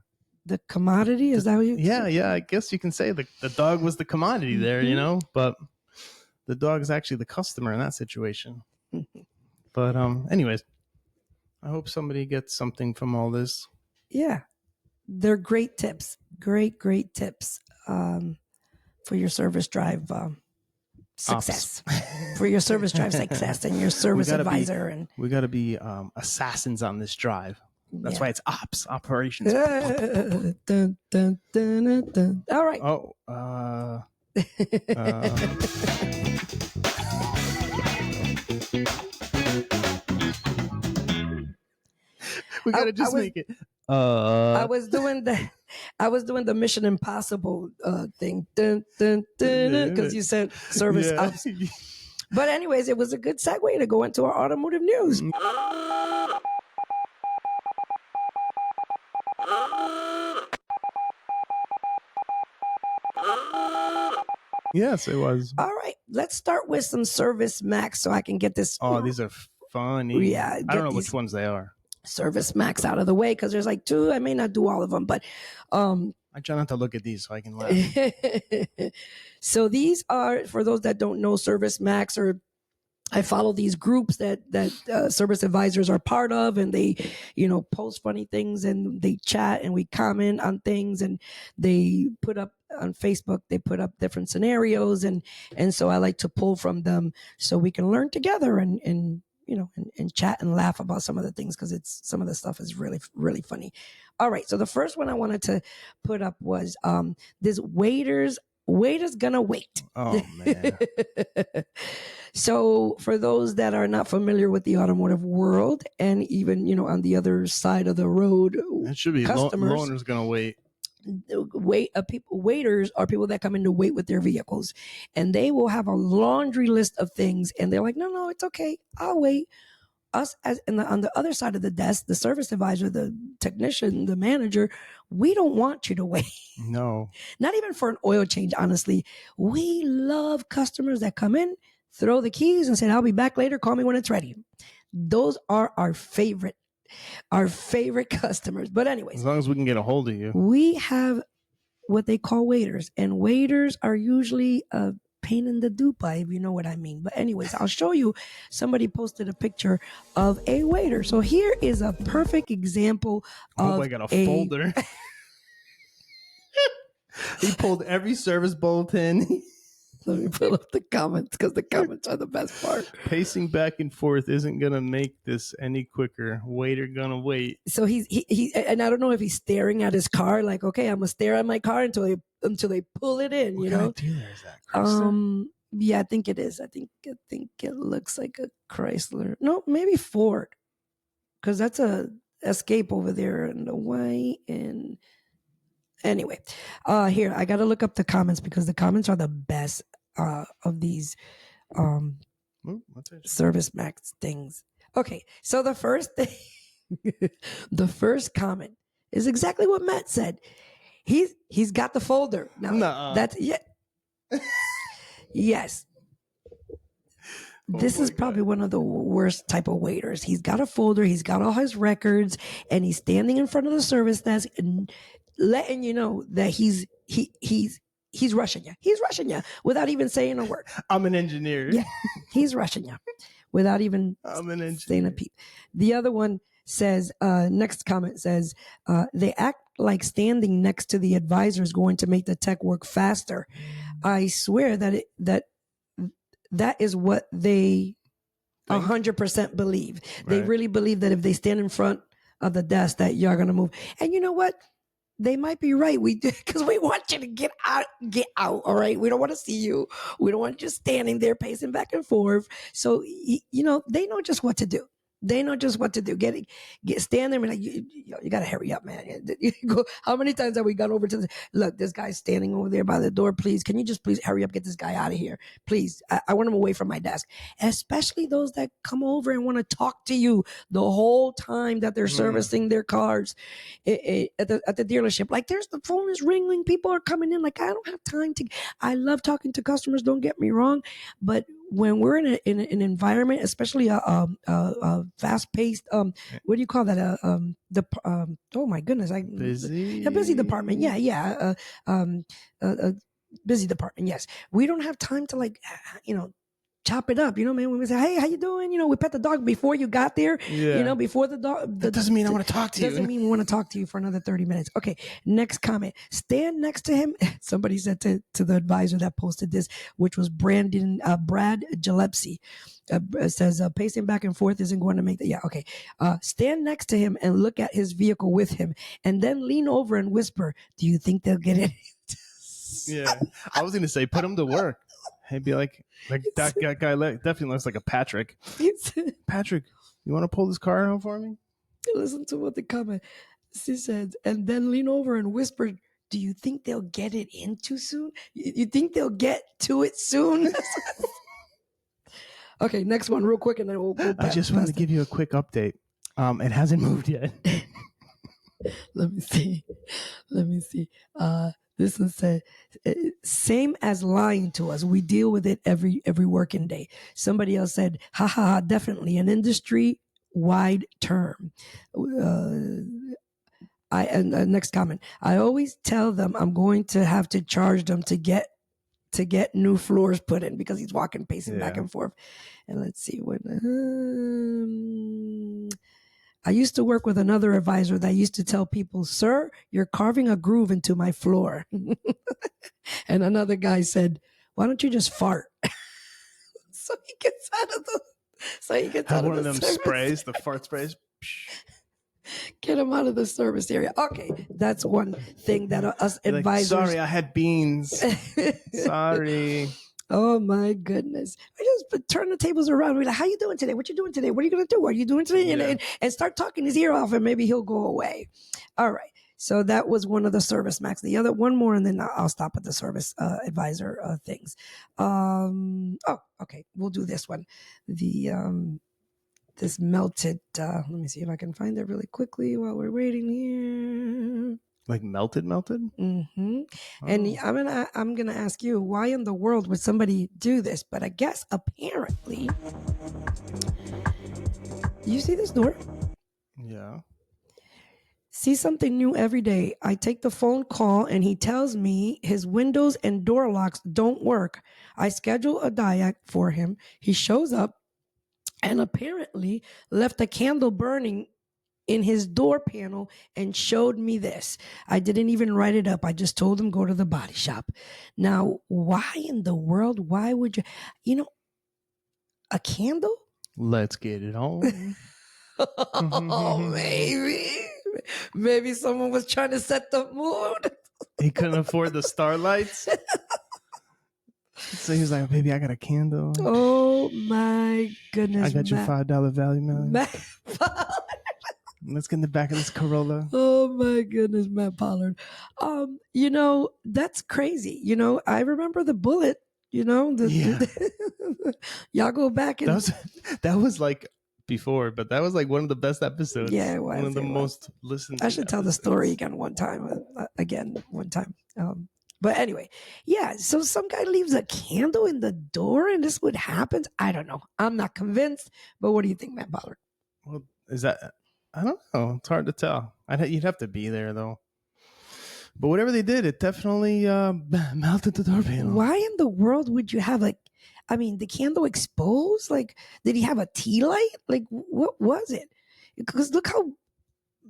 Speaker 3: commodity. Is that what you?
Speaker 2: Yeah. I guess you can say the dog was the commodity there, but the dog is actually the customer in that situation. But anyways, I hope somebody gets something from all this.
Speaker 3: Yeah, they're great tips. Great tips for your service drive success for your service drive success and your service advisor. And
Speaker 2: we got to be assassins on this drive. That's why it's operations.
Speaker 3: Dun, dun, dun, dun, dun. All right.
Speaker 2: Oh, we gotta make it.
Speaker 3: I was doing the Mission Impossible thing, because you said service ops. But anyways, it was a good segue to go into our automotive news.
Speaker 2: Yes, it was.
Speaker 3: All right, let's start with some Service Max so I can get this.
Speaker 2: Oh, these are funny.
Speaker 3: Yeah,
Speaker 2: I don't know which ones they are.
Speaker 3: Service Max out of the way because there's like two. I may not do all of them, but
Speaker 2: I try not to look at these so I can laugh.
Speaker 3: So these are, for those that don't know, Service Max, or I follow these groups that service advisors are part of, and they, post funny things and they chat and we comment on things, and they put up on Facebook, they put up different scenarios, and so I like to pull from them so we can learn together and chat and laugh about some of the things, because some of the stuff is really, really funny. All right, so the first one I wanted to put up was this waiter's gonna wait.
Speaker 2: Oh man.
Speaker 3: So for those that are not familiar with the automotive world, and even on the other side of the road,
Speaker 2: it should be loaner's gonna wait.
Speaker 3: Waiters are people that come in to wait with their vehicles, and they will have a laundry list of things, and they're like, no, it's okay, I'll wait. Us on the other side of the desk, the service advisor, the technician, the manager, we don't want you to wait.
Speaker 2: No.
Speaker 3: Not even for an oil change, honestly. We love customers that come in, throw the keys, and say, I'll be back later, call me when it's ready. Those are our favorite customers. But anyways,
Speaker 2: as long as we can get a hold of you.
Speaker 3: We have what they call waiters, and waiters are usually a pain in the dupa, if you know what I mean. But anyways, I'll show you. Somebody posted a picture of a waiter. So here is a perfect example of
Speaker 2: I got a folder. He pulled every service bulletin.
Speaker 3: Let me pull up the comments, because the comments are the best part.
Speaker 2: Pacing back and forth isn't gonna make this any quicker. Waiter gonna wait.
Speaker 3: So he and I don't know if he's staring at his car, like, okay, I'm gonna stare at my car until they pull it in.
Speaker 2: What kind of dealer is that? Chrysler?
Speaker 3: Yeah, I think it is. I think it looks like a Chrysler. No, maybe Ford, because that's a Escape over there in the white. And anyway, here I got to look up the comments, because the comments are the best of these Service Max things. Okay, so the first thing, the first comment is exactly what Matt said. He's got the folder. Now, that's yes. This is probably one of the worst type of waiters. He's got a folder, he's got all his records, and he's standing in front of the service desk and letting you know that he's rushing you. He's rushing you without even saying a word.
Speaker 2: I'm an engineer.
Speaker 3: Yeah, he's rushing you without even saying a peep. The other one says, next comment says, they act like standing next to the advisor is going to make the tech work faster. I swear that is what they 100% believe. Right. They really believe that if they stand in front of the desk, that you're going to move. And you know what? They might be right. Because we want you to get out. All right. We don't want to see you. We don't want you standing there pacing back and forth. So, they know just what to do. They know just what to do. Stand there and be like, you got to hurry up, man. How many times have we gone over to look, this guy's standing over there by the door. Please, can you just please hurry up, get this guy out of here? Please, I want him away from my desk. Especially those that come over and want to talk to you the whole time that they're servicing their cars at the dealership. Like, the phone is ringing. People are coming in. Like, I don't have time I love talking to customers. Don't get me wrong. But when we're in an environment, especially a fast-paced, what do you call that? Oh my goodness,
Speaker 2: busy.
Speaker 3: A busy department. Yeah. A busy department. Yes, we don't have time to chop it up. You know, man, when we say, hey, how you doing? You know, we pet the dog before you got there.
Speaker 2: Yeah.
Speaker 3: You know, before the dog.
Speaker 2: That doesn't mean I want to talk to you.
Speaker 3: Doesn't mean we want to talk to you for another 30 minutes. Okay, next comment. Stand next to him. Somebody said to the advisor that posted this, which was Brad Gillespie. Says pacing back and forth isn't going to make that. Yeah, okay. Stand next to him and look at his vehicle with him, and then lean over and whisper, do you think they'll get it?
Speaker 2: Yeah, I was going to say, put him to work. He'd be like that guy definitely looks like a Patrick. Patrick, you want to pull this car out for me?
Speaker 3: Listen to what the comment. She said, and then lean over and whisper, do you think they'll get it in too soon? You think they'll get to it soon? Okay, next one real quick, and then we'll go back.
Speaker 2: I just wanted to give you a quick update. It hasn't moved yet.
Speaker 3: Let me see. This one said, same as lying to us. We deal with it every working day. Somebody else said, ha ha ha, definitely an industry-wide term. Next comment. I always tell them I'm going to have to charge them to get new floors put in because he's pacing back and forth. And let's see when I used to work with another advisor that used to tell people, sir, you're carving a groove into my floor. And another guy said, why don't you just fart? So he gets out of the
Speaker 2: Have one of them sprays, the fart sprays.
Speaker 3: Get him out of the service area. Okay, that's one thing that us advisors.
Speaker 2: Like, sorry, I had beans. Sorry.
Speaker 3: Oh my goodness! I just turn the tables around. We're like, "How you doing today? What you doing today? What are you gonna do? What are you doing today?"
Speaker 2: Yeah.
Speaker 3: And start talking his ear off, and maybe he'll go away. All right. So that was one of the service max. The other one more, and then I'll stop at the service advisor things. Okay, we'll do this one. The this melted. Let me see if I can find it really quickly while we're waiting here.
Speaker 2: Like melted?
Speaker 3: Mm-hmm. Oh. And I'm gonna ask you, why in the world would somebody do this? But I guess apparently, you see this door?
Speaker 2: Yeah.
Speaker 3: See something new every day. I take the phone call and he tells me his windows and door locks don't work. I schedule a diac for him. He shows up and apparently left a candle burning in his door panel and showed me this. I didn't even write it up. I just told him go to the body shop. Now, why in the world? Why would you, a candle?
Speaker 2: Let's get it on.
Speaker 3: Oh, maybe someone was trying to set the mood.
Speaker 2: He couldn't afford the starlights. So he was like, baby, I got a candle.
Speaker 3: Oh my goodness.
Speaker 2: I got your $5 value, man. Let's get in the back of this Corolla.
Speaker 3: Oh my goodness, Matt Pollard. That's crazy. I remember the bullet, y'all go back and
Speaker 2: that was like before, but that was like one of the best episodes.
Speaker 3: Yeah, it was.
Speaker 2: One of the most listened to.
Speaker 3: I should tell the story again one time. But anyway, yeah, so some guy leaves a candle in the door and this would happen. I don't know. I'm not convinced. But what do you think, Matt Pollard?
Speaker 2: Well, I don't know. It's hard to tell. You'd have to be there, though. But whatever they did, it definitely melted the door panel.
Speaker 3: Why in the world would you have the candle exposed? Like, did he have a tea light? Like, what was it? Because look how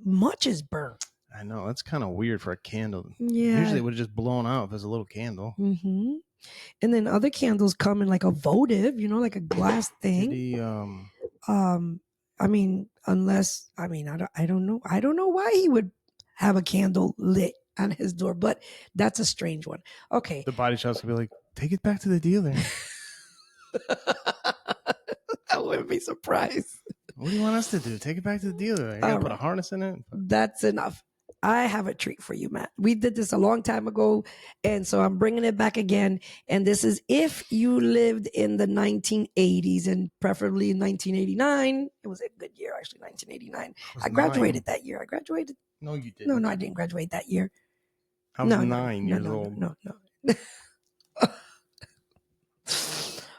Speaker 3: much is burnt.
Speaker 2: I know. That's kind of weird for a candle.
Speaker 3: Yeah.
Speaker 2: Usually it would have just blown out if it was a little candle.
Speaker 3: Mm-hmm. And then other candles come in like a votive, like a glass thing. Unless I don't know. I don't know why he would have a candle lit on his door, but that's a strange one. Okay.
Speaker 2: The body shops would be like, take it back to the dealer.
Speaker 3: I wouldn't be surprised.
Speaker 2: What do you want us to do? Take it back to the dealer. You gotta put a harness in it.
Speaker 3: That's enough. I have a treat for you, Matt. We did this a long time ago, and so I'm bringing it back again. And this is if you lived in the 1980s and preferably in 1989. It was a good year, actually, 1989. I graduated that year.
Speaker 2: No, you didn't.
Speaker 3: No, I didn't graduate that year.
Speaker 2: I was 9 years old.
Speaker 3: No.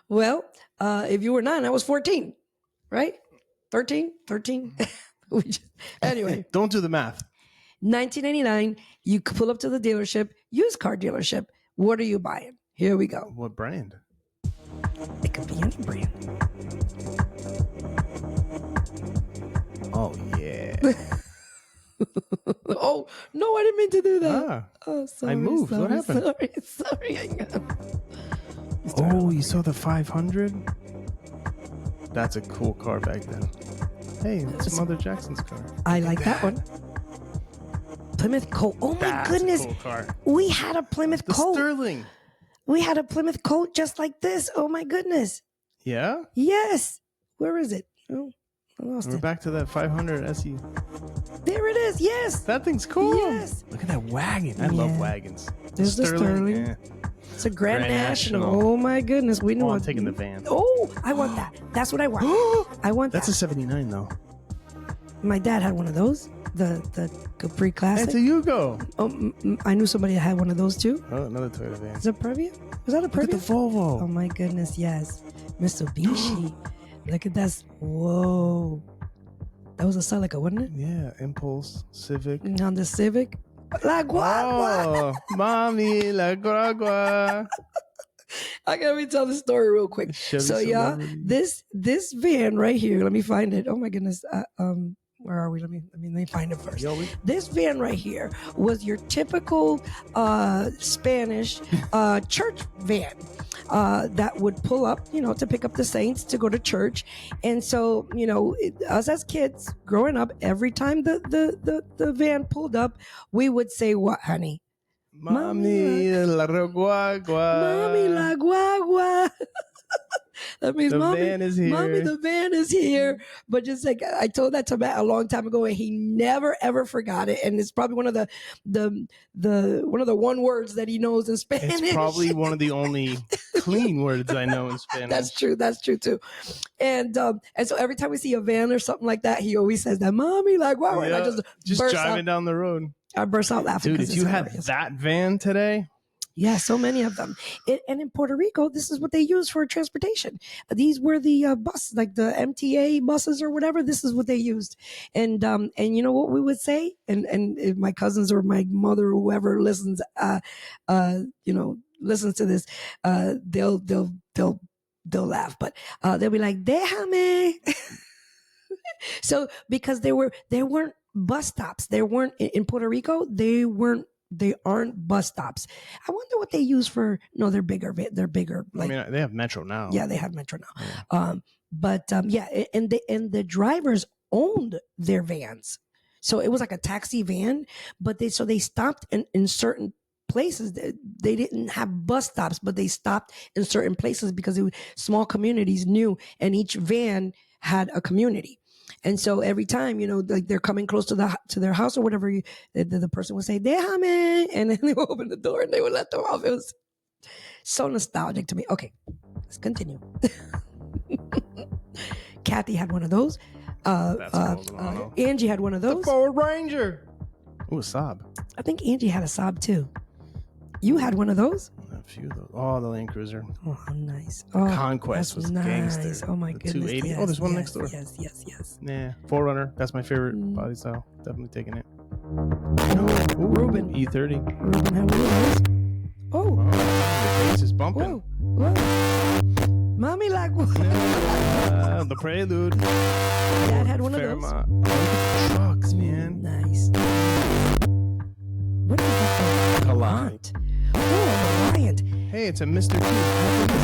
Speaker 3: Well, if you were 9, I was 14, right? 13. Anyway.
Speaker 2: Don't do the math.
Speaker 3: 1989, you pull up to the dealership, used car dealership. What are you buying? Here we go.
Speaker 2: What brand?
Speaker 3: It could be any brand.
Speaker 2: Oh, yeah.
Speaker 3: Oh, no, I didn't mean to do that.
Speaker 2: Ah,
Speaker 3: Oh, sorry.
Speaker 2: I moved. What happened?
Speaker 3: Sorry. Hang on.
Speaker 2: Oh, you saw the 500? That's a cool car back then. Hey, that's Mother Jackson's car.
Speaker 3: I like that one. Plymouth Colt. Oh my
Speaker 2: That's
Speaker 3: goodness.
Speaker 2: a cool car.
Speaker 3: We had a Plymouth
Speaker 2: The
Speaker 3: Colt.
Speaker 2: Sterling.
Speaker 3: We had a Plymouth Colt just like this. Oh my goodness.
Speaker 2: Yeah?
Speaker 3: Yes. Where is it? Oh, I lost
Speaker 2: We're
Speaker 3: it.
Speaker 2: back to that 500 SE.
Speaker 3: There it is. Yes.
Speaker 2: That thing's cool.
Speaker 3: Yes.
Speaker 2: Look at that wagon. I love wagons.
Speaker 3: There's the Sterling.
Speaker 2: eh.
Speaker 3: It's a Grand,
Speaker 2: Grand
Speaker 3: National.
Speaker 2: National.
Speaker 3: Oh my goodness. We know
Speaker 2: Oh, I'm taking the van.
Speaker 3: Oh, I want that. That's what I want. I want
Speaker 2: That's
Speaker 3: that.
Speaker 2: a 79 though.
Speaker 3: My dad had one of those. The Capri Classic.
Speaker 2: That's a Yugo.
Speaker 3: Oh, I knew somebody that had one of those too.
Speaker 2: Oh, another Toyota van.
Speaker 3: Is it Previa? Was that a Previa?
Speaker 2: Look at the Volvo.
Speaker 3: Oh my goodness, yes. Mitsubishi. Look at that. Whoa. That was a Celica, wasn't it?
Speaker 2: Yeah, Impulse, Civic.
Speaker 3: On the Civic. La Guagua.
Speaker 2: Oh, mommy, la guagua.
Speaker 3: I gotta me tell the story real quick.
Speaker 2: Chevy
Speaker 3: So yeah,
Speaker 2: Celebrity.
Speaker 3: this van right here. Let me find it. Oh my goodness. Where are we? Let me find it first. This van right here was your typical Spanish church van that would pull up, to pick up the saints to go to church. And so, us as kids growing up, every time the van pulled up, we would say, "What, honey?"
Speaker 2: Mommy, la guagua.
Speaker 3: Mommy, la guagua. That means
Speaker 2: The
Speaker 3: mommy,
Speaker 2: van is here.
Speaker 3: Mommy, the van is here. But just like I told that to Matt a long time ago, and he never ever forgot it. And it's probably one of the one words that he knows in Spanish.
Speaker 2: It's probably one of the only clean words I know in Spanish.
Speaker 3: That's true. That's true too. And so every time we see a van or something like that, he always says that, "Mommy, like wow," and I
Speaker 2: just
Speaker 3: burst
Speaker 2: driving
Speaker 3: out.
Speaker 2: down the road.
Speaker 3: I burst out laughing.
Speaker 2: Dude, if
Speaker 3: 'cause
Speaker 2: you
Speaker 3: it's
Speaker 2: had
Speaker 3: hilarious.
Speaker 2: that van today,
Speaker 3: Yeah, so many of them. And in Puerto Rico, this is what they use for transportation. These were the buses, like the MTA buses or whatever. This is what they used. And you know what we would say? And if my cousins or my mother or whoever listens, listens to this, they'll laugh. But they'll be like, "Déjame." So because they weren't bus stops. They weren't in Puerto Rico. They aren't bus stops. I wonder what they use for. No, they're bigger. They're bigger. Like,
Speaker 2: I mean, they have Metro now.
Speaker 3: yeah, they have Metro now.
Speaker 2: Yeah.
Speaker 3: And the drivers owned their vans, so it was like a taxi van. But they stopped in certain places. They didn't have bus stops, but they stopped in certain places because small communities knew, and each van had a community. And so every time, like they're coming close to their house or whatever, the person would say, "Déjame," and then they would open the door and they would let them off. It was so nostalgic to me. Okay, let's continue. Kathy had one of those. Angie had one of those.
Speaker 2: The Ford Ranger. Ooh, a Saab.
Speaker 3: I think Angie had a Saab too. You had one of those?
Speaker 2: A few of those. Oh, the Land Cruiser.
Speaker 3: Oh, how nice. Oh,
Speaker 2: Conquest
Speaker 3: that's
Speaker 2: was
Speaker 3: nice.
Speaker 2: gangster.
Speaker 3: Oh my
Speaker 2: The
Speaker 3: goodness.
Speaker 2: 280.
Speaker 3: Yes,
Speaker 2: Oh, there's one
Speaker 3: yes,
Speaker 2: next door.
Speaker 3: Yes.
Speaker 2: Nah, Forerunner. That's my favorite body style. Definitely taking it.
Speaker 3: Ruben.
Speaker 2: E30.
Speaker 3: Ruben had one of those. Oh.
Speaker 2: The bass is bumping.
Speaker 3: Whoa. Mommy like
Speaker 2: The Prelude.
Speaker 3: Dad had one of those.
Speaker 2: Fairmont. Oh, trucks, man.
Speaker 3: Nice. What is that?
Speaker 2: Reliant.
Speaker 3: Oh, Reliant.
Speaker 2: Hey, it's a Mr.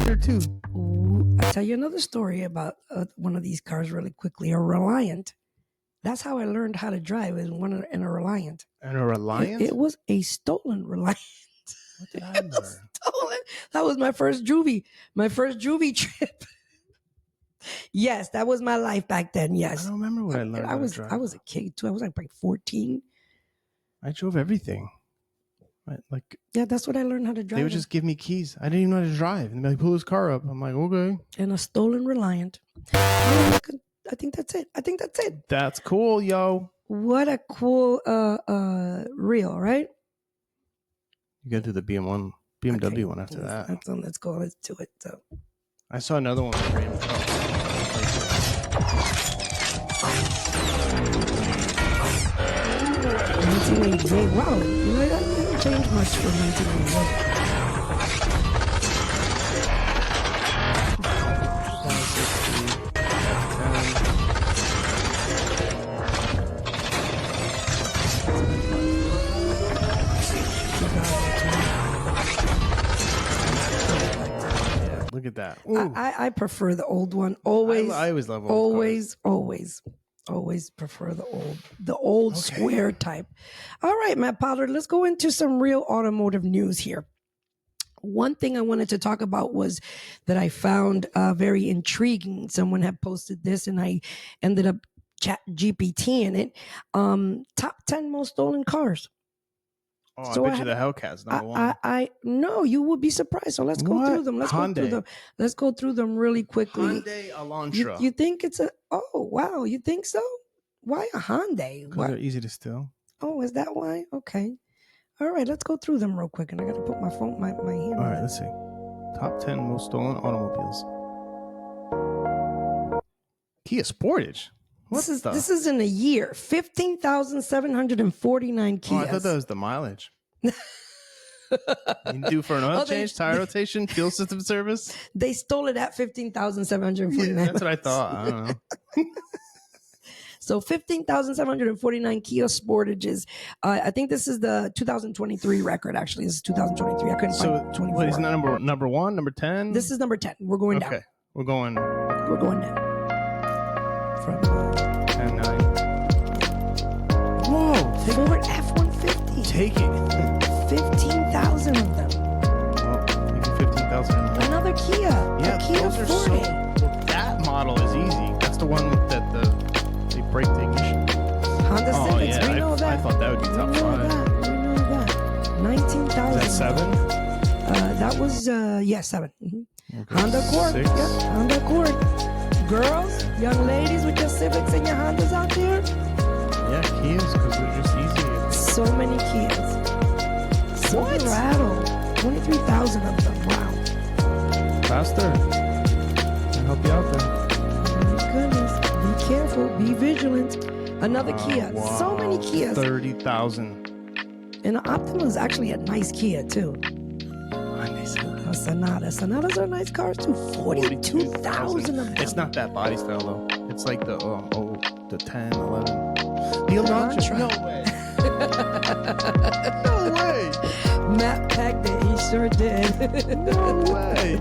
Speaker 2: 2. Mr. 2.
Speaker 3: Ooh, I'll tell you another story about one of these cars really quickly. A Reliant. That's how I learned how to drive, in a Reliant.
Speaker 2: And a Reliant?
Speaker 3: It was a stolen Reliant.
Speaker 2: What did I learn?
Speaker 3: Stolen. That was my first juvie trip. Yes, that was my life back then. Yes.
Speaker 2: I don't remember what I learned.
Speaker 3: I was a kid too. I was like 14.
Speaker 2: I drove everything.
Speaker 3: Yeah, that's what I learned how to drive.
Speaker 2: They would just give me keys. I didn't even know how to drive. And they'd be like, pull his car up. I'm like, okay.
Speaker 3: And a stolen Reliant. I think that's it.
Speaker 2: That's cool, yo.
Speaker 3: What a cool reel, right?
Speaker 2: You got to do the BMW one after that.
Speaker 3: Let's go. Let's do it. So.
Speaker 2: I saw another one.
Speaker 3: 1988. Wow, that didn't change much from 1988.
Speaker 2: Look at that.
Speaker 3: I prefer the old one. Always.
Speaker 2: I always love old cars.
Speaker 3: Always prefer the old square type. All right, Matt Pollard, let's go into some real automotive news here. One thing I wanted to talk about was that I found very intriguing. Someone had posted this, and I ended up chat GPTing it. Top 10 most stolen cars.
Speaker 2: Oh, so I bet you the Hellcat's number one.
Speaker 3: I no, you would be surprised. So let's go through them. Let's go through them really quickly.
Speaker 2: Hyundai Elantra.
Speaker 3: You think it's a? Oh wow, you think so? Why a Hyundai?
Speaker 2: Because they're easy to steal.
Speaker 3: Oh, is that why? Okay. All right, let's go through them real quick. And I got to put my phone, my hand.
Speaker 2: All right, let's see. Top 10 most stolen automobiles. Kia Sportage.
Speaker 3: This is in a year. 15,749 Kias.
Speaker 2: Oh, I thought that was the mileage. You due for an oil change, tire rotation, fuel system service?
Speaker 3: They stole it at 15,749.
Speaker 2: Yeah, that's what I thought. I don't know.
Speaker 3: So 15,749 Kia Sportages. I think this is the 2023 record, actually. This is 2023. I couldn't find 24.
Speaker 2: What is number one, number 10?
Speaker 3: This is number 10. We're going down.
Speaker 2: Okay. We're going
Speaker 3: down. From
Speaker 2: 10, 9. Whoa.
Speaker 3: They were at F-150.
Speaker 2: Take it.
Speaker 3: 15,000 of them.
Speaker 2: Oh, 15,000.
Speaker 3: Another Kia.
Speaker 2: Yeah,
Speaker 3: a Kia
Speaker 2: those are
Speaker 3: Forte.
Speaker 2: That model is easy. That's the one that they break the ignition.
Speaker 3: Honda Civics.
Speaker 2: Yeah,
Speaker 3: we know that.
Speaker 2: I thought that would be top 5.
Speaker 3: We know that. 19,000.
Speaker 2: Is that 7?
Speaker 3: That was 7. Mm-hmm.
Speaker 2: Okay.
Speaker 3: Honda Accord.
Speaker 2: 6.
Speaker 3: Yep, Honda Accord. Girls, young ladies with your Civics and your Hondas out there.
Speaker 2: Yeah, Kias, because they're just easy.
Speaker 3: So many Kias. Silverado. 23,000 of them. Wow.
Speaker 2: Faster. I'll help you out there.
Speaker 3: My goodness. Be careful. Be vigilant. Another Kia.
Speaker 2: Wow.
Speaker 3: So many Kias.
Speaker 2: 30,000.
Speaker 3: And the Optima is actually a nice Kia, too. Sonata. Sonatas are nice cars too. 42,000 of them.
Speaker 2: It's not that body style though. It's like the 10, 11. The Elantra. No way. No way.
Speaker 3: Matt pegged it. He sure did.
Speaker 2: No way.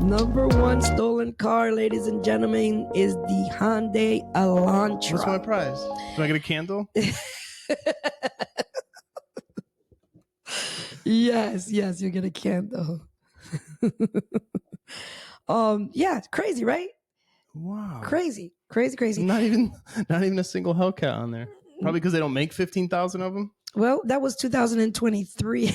Speaker 3: Number 1 stolen car, ladies and gentlemen, is the Hyundai Elantra.
Speaker 2: What's my prize? Do I get a candle?
Speaker 3: Yes, you get a candle. Yeah, crazy, right?
Speaker 2: Wow.
Speaker 3: Crazy.
Speaker 2: Not even a single Hellcat on there. Probably because they don't make 15,000 of them.
Speaker 3: Well, that was 2023.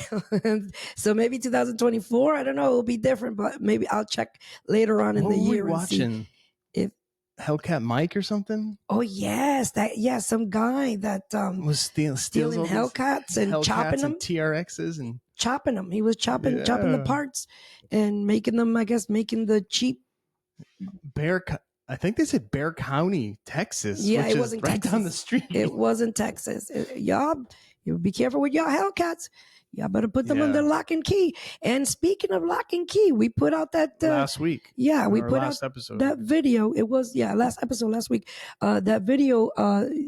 Speaker 3: So maybe 2024, I don't know, it'll be different, but maybe I'll check later on in the year and see if
Speaker 2: Hellcat Mike or something.
Speaker 3: Oh yes, some guy that
Speaker 2: was stealing
Speaker 3: Hellcats and chopping them,
Speaker 2: TRXs and
Speaker 3: chopping them. He was chopping the parts and making them. I guess making the cheap
Speaker 2: I think they said Bear County, Texas.
Speaker 3: Yeah,
Speaker 2: which
Speaker 3: it wasn't
Speaker 2: right
Speaker 3: Texas.
Speaker 2: down the street.
Speaker 3: It wasn't Texas. Y'all, you be careful with y'all Hellcats. Y'all better put them under lock and key. And speaking of lock and key, we put out that
Speaker 2: last week.
Speaker 3: Yeah, we put out
Speaker 2: episode.
Speaker 3: That video. It was last week. That video.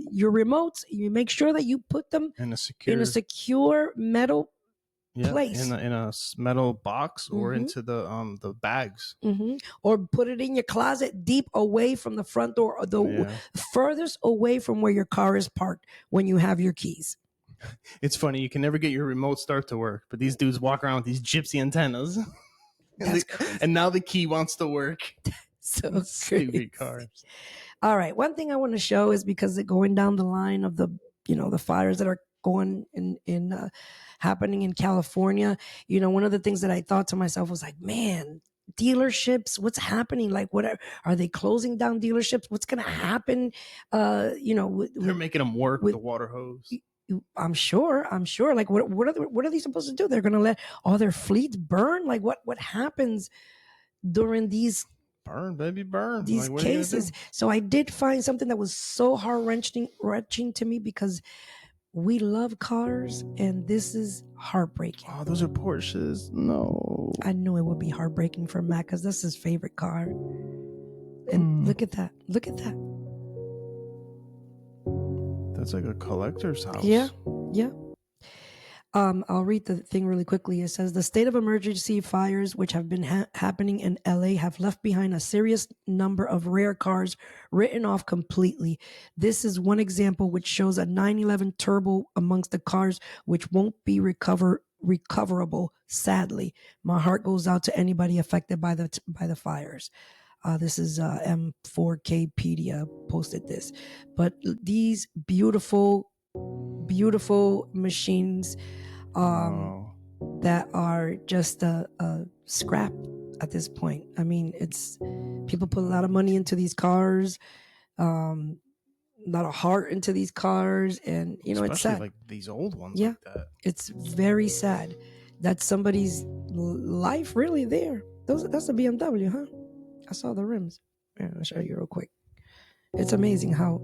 Speaker 3: Your remotes. You make sure that you put them in a secure metal place,
Speaker 2: in a metal box or into the bags,
Speaker 3: or put it in your closet, deep away from the front door, or the furthest away from where your car is parked when you have your keys.
Speaker 2: It's funny, you can never get your remote start to work, but these dudes walk around with these gypsy antennas. And now the key wants to work.
Speaker 3: So
Speaker 2: stupid cars.
Speaker 3: All right, one thing I want to show is because they're going down the line of the fires that are going in happening in California. One of the things that I thought to myself was like, man, dealerships, what's happening? Like, what are they closing down dealerships? What's going to happen?
Speaker 2: They're making them work with the water hose.
Speaker 3: I'm sure. Like, what are they supposed to do? They're going to let all their fleets burn? Like, what happens during these
Speaker 2: burn
Speaker 3: these cases? So I did find something that was so heart-wrenching to me, because we love cars, and this is heartbreaking.
Speaker 2: Oh, those are Porsches. No.
Speaker 3: I knew it would be heartbreaking for Matt, because that's his favorite car. And look at that.
Speaker 2: That's like a collector's house.
Speaker 3: Yeah. I'll read the thing really quickly. It says the state of emergency fires, which have been happening in LA, have left behind a serious number of rare cars written off completely. This is one example which shows a 911 Turbo amongst the cars which won't be recoverable. Sadly, my heart goes out to anybody affected by the fires. This is M4Kpedia posted this, but these beautiful machines that are just a scrap at this point. I mean, it's people put a lot of money into these cars, a lot of heart into these cars, and
Speaker 2: especially
Speaker 3: it's sad.
Speaker 2: Like these old ones.
Speaker 3: Yeah,
Speaker 2: like that.
Speaker 3: It's very sad that somebody's life really there. That's a BMW, huh? I saw the rims. Yeah, I'll show you real quick. It's amazing how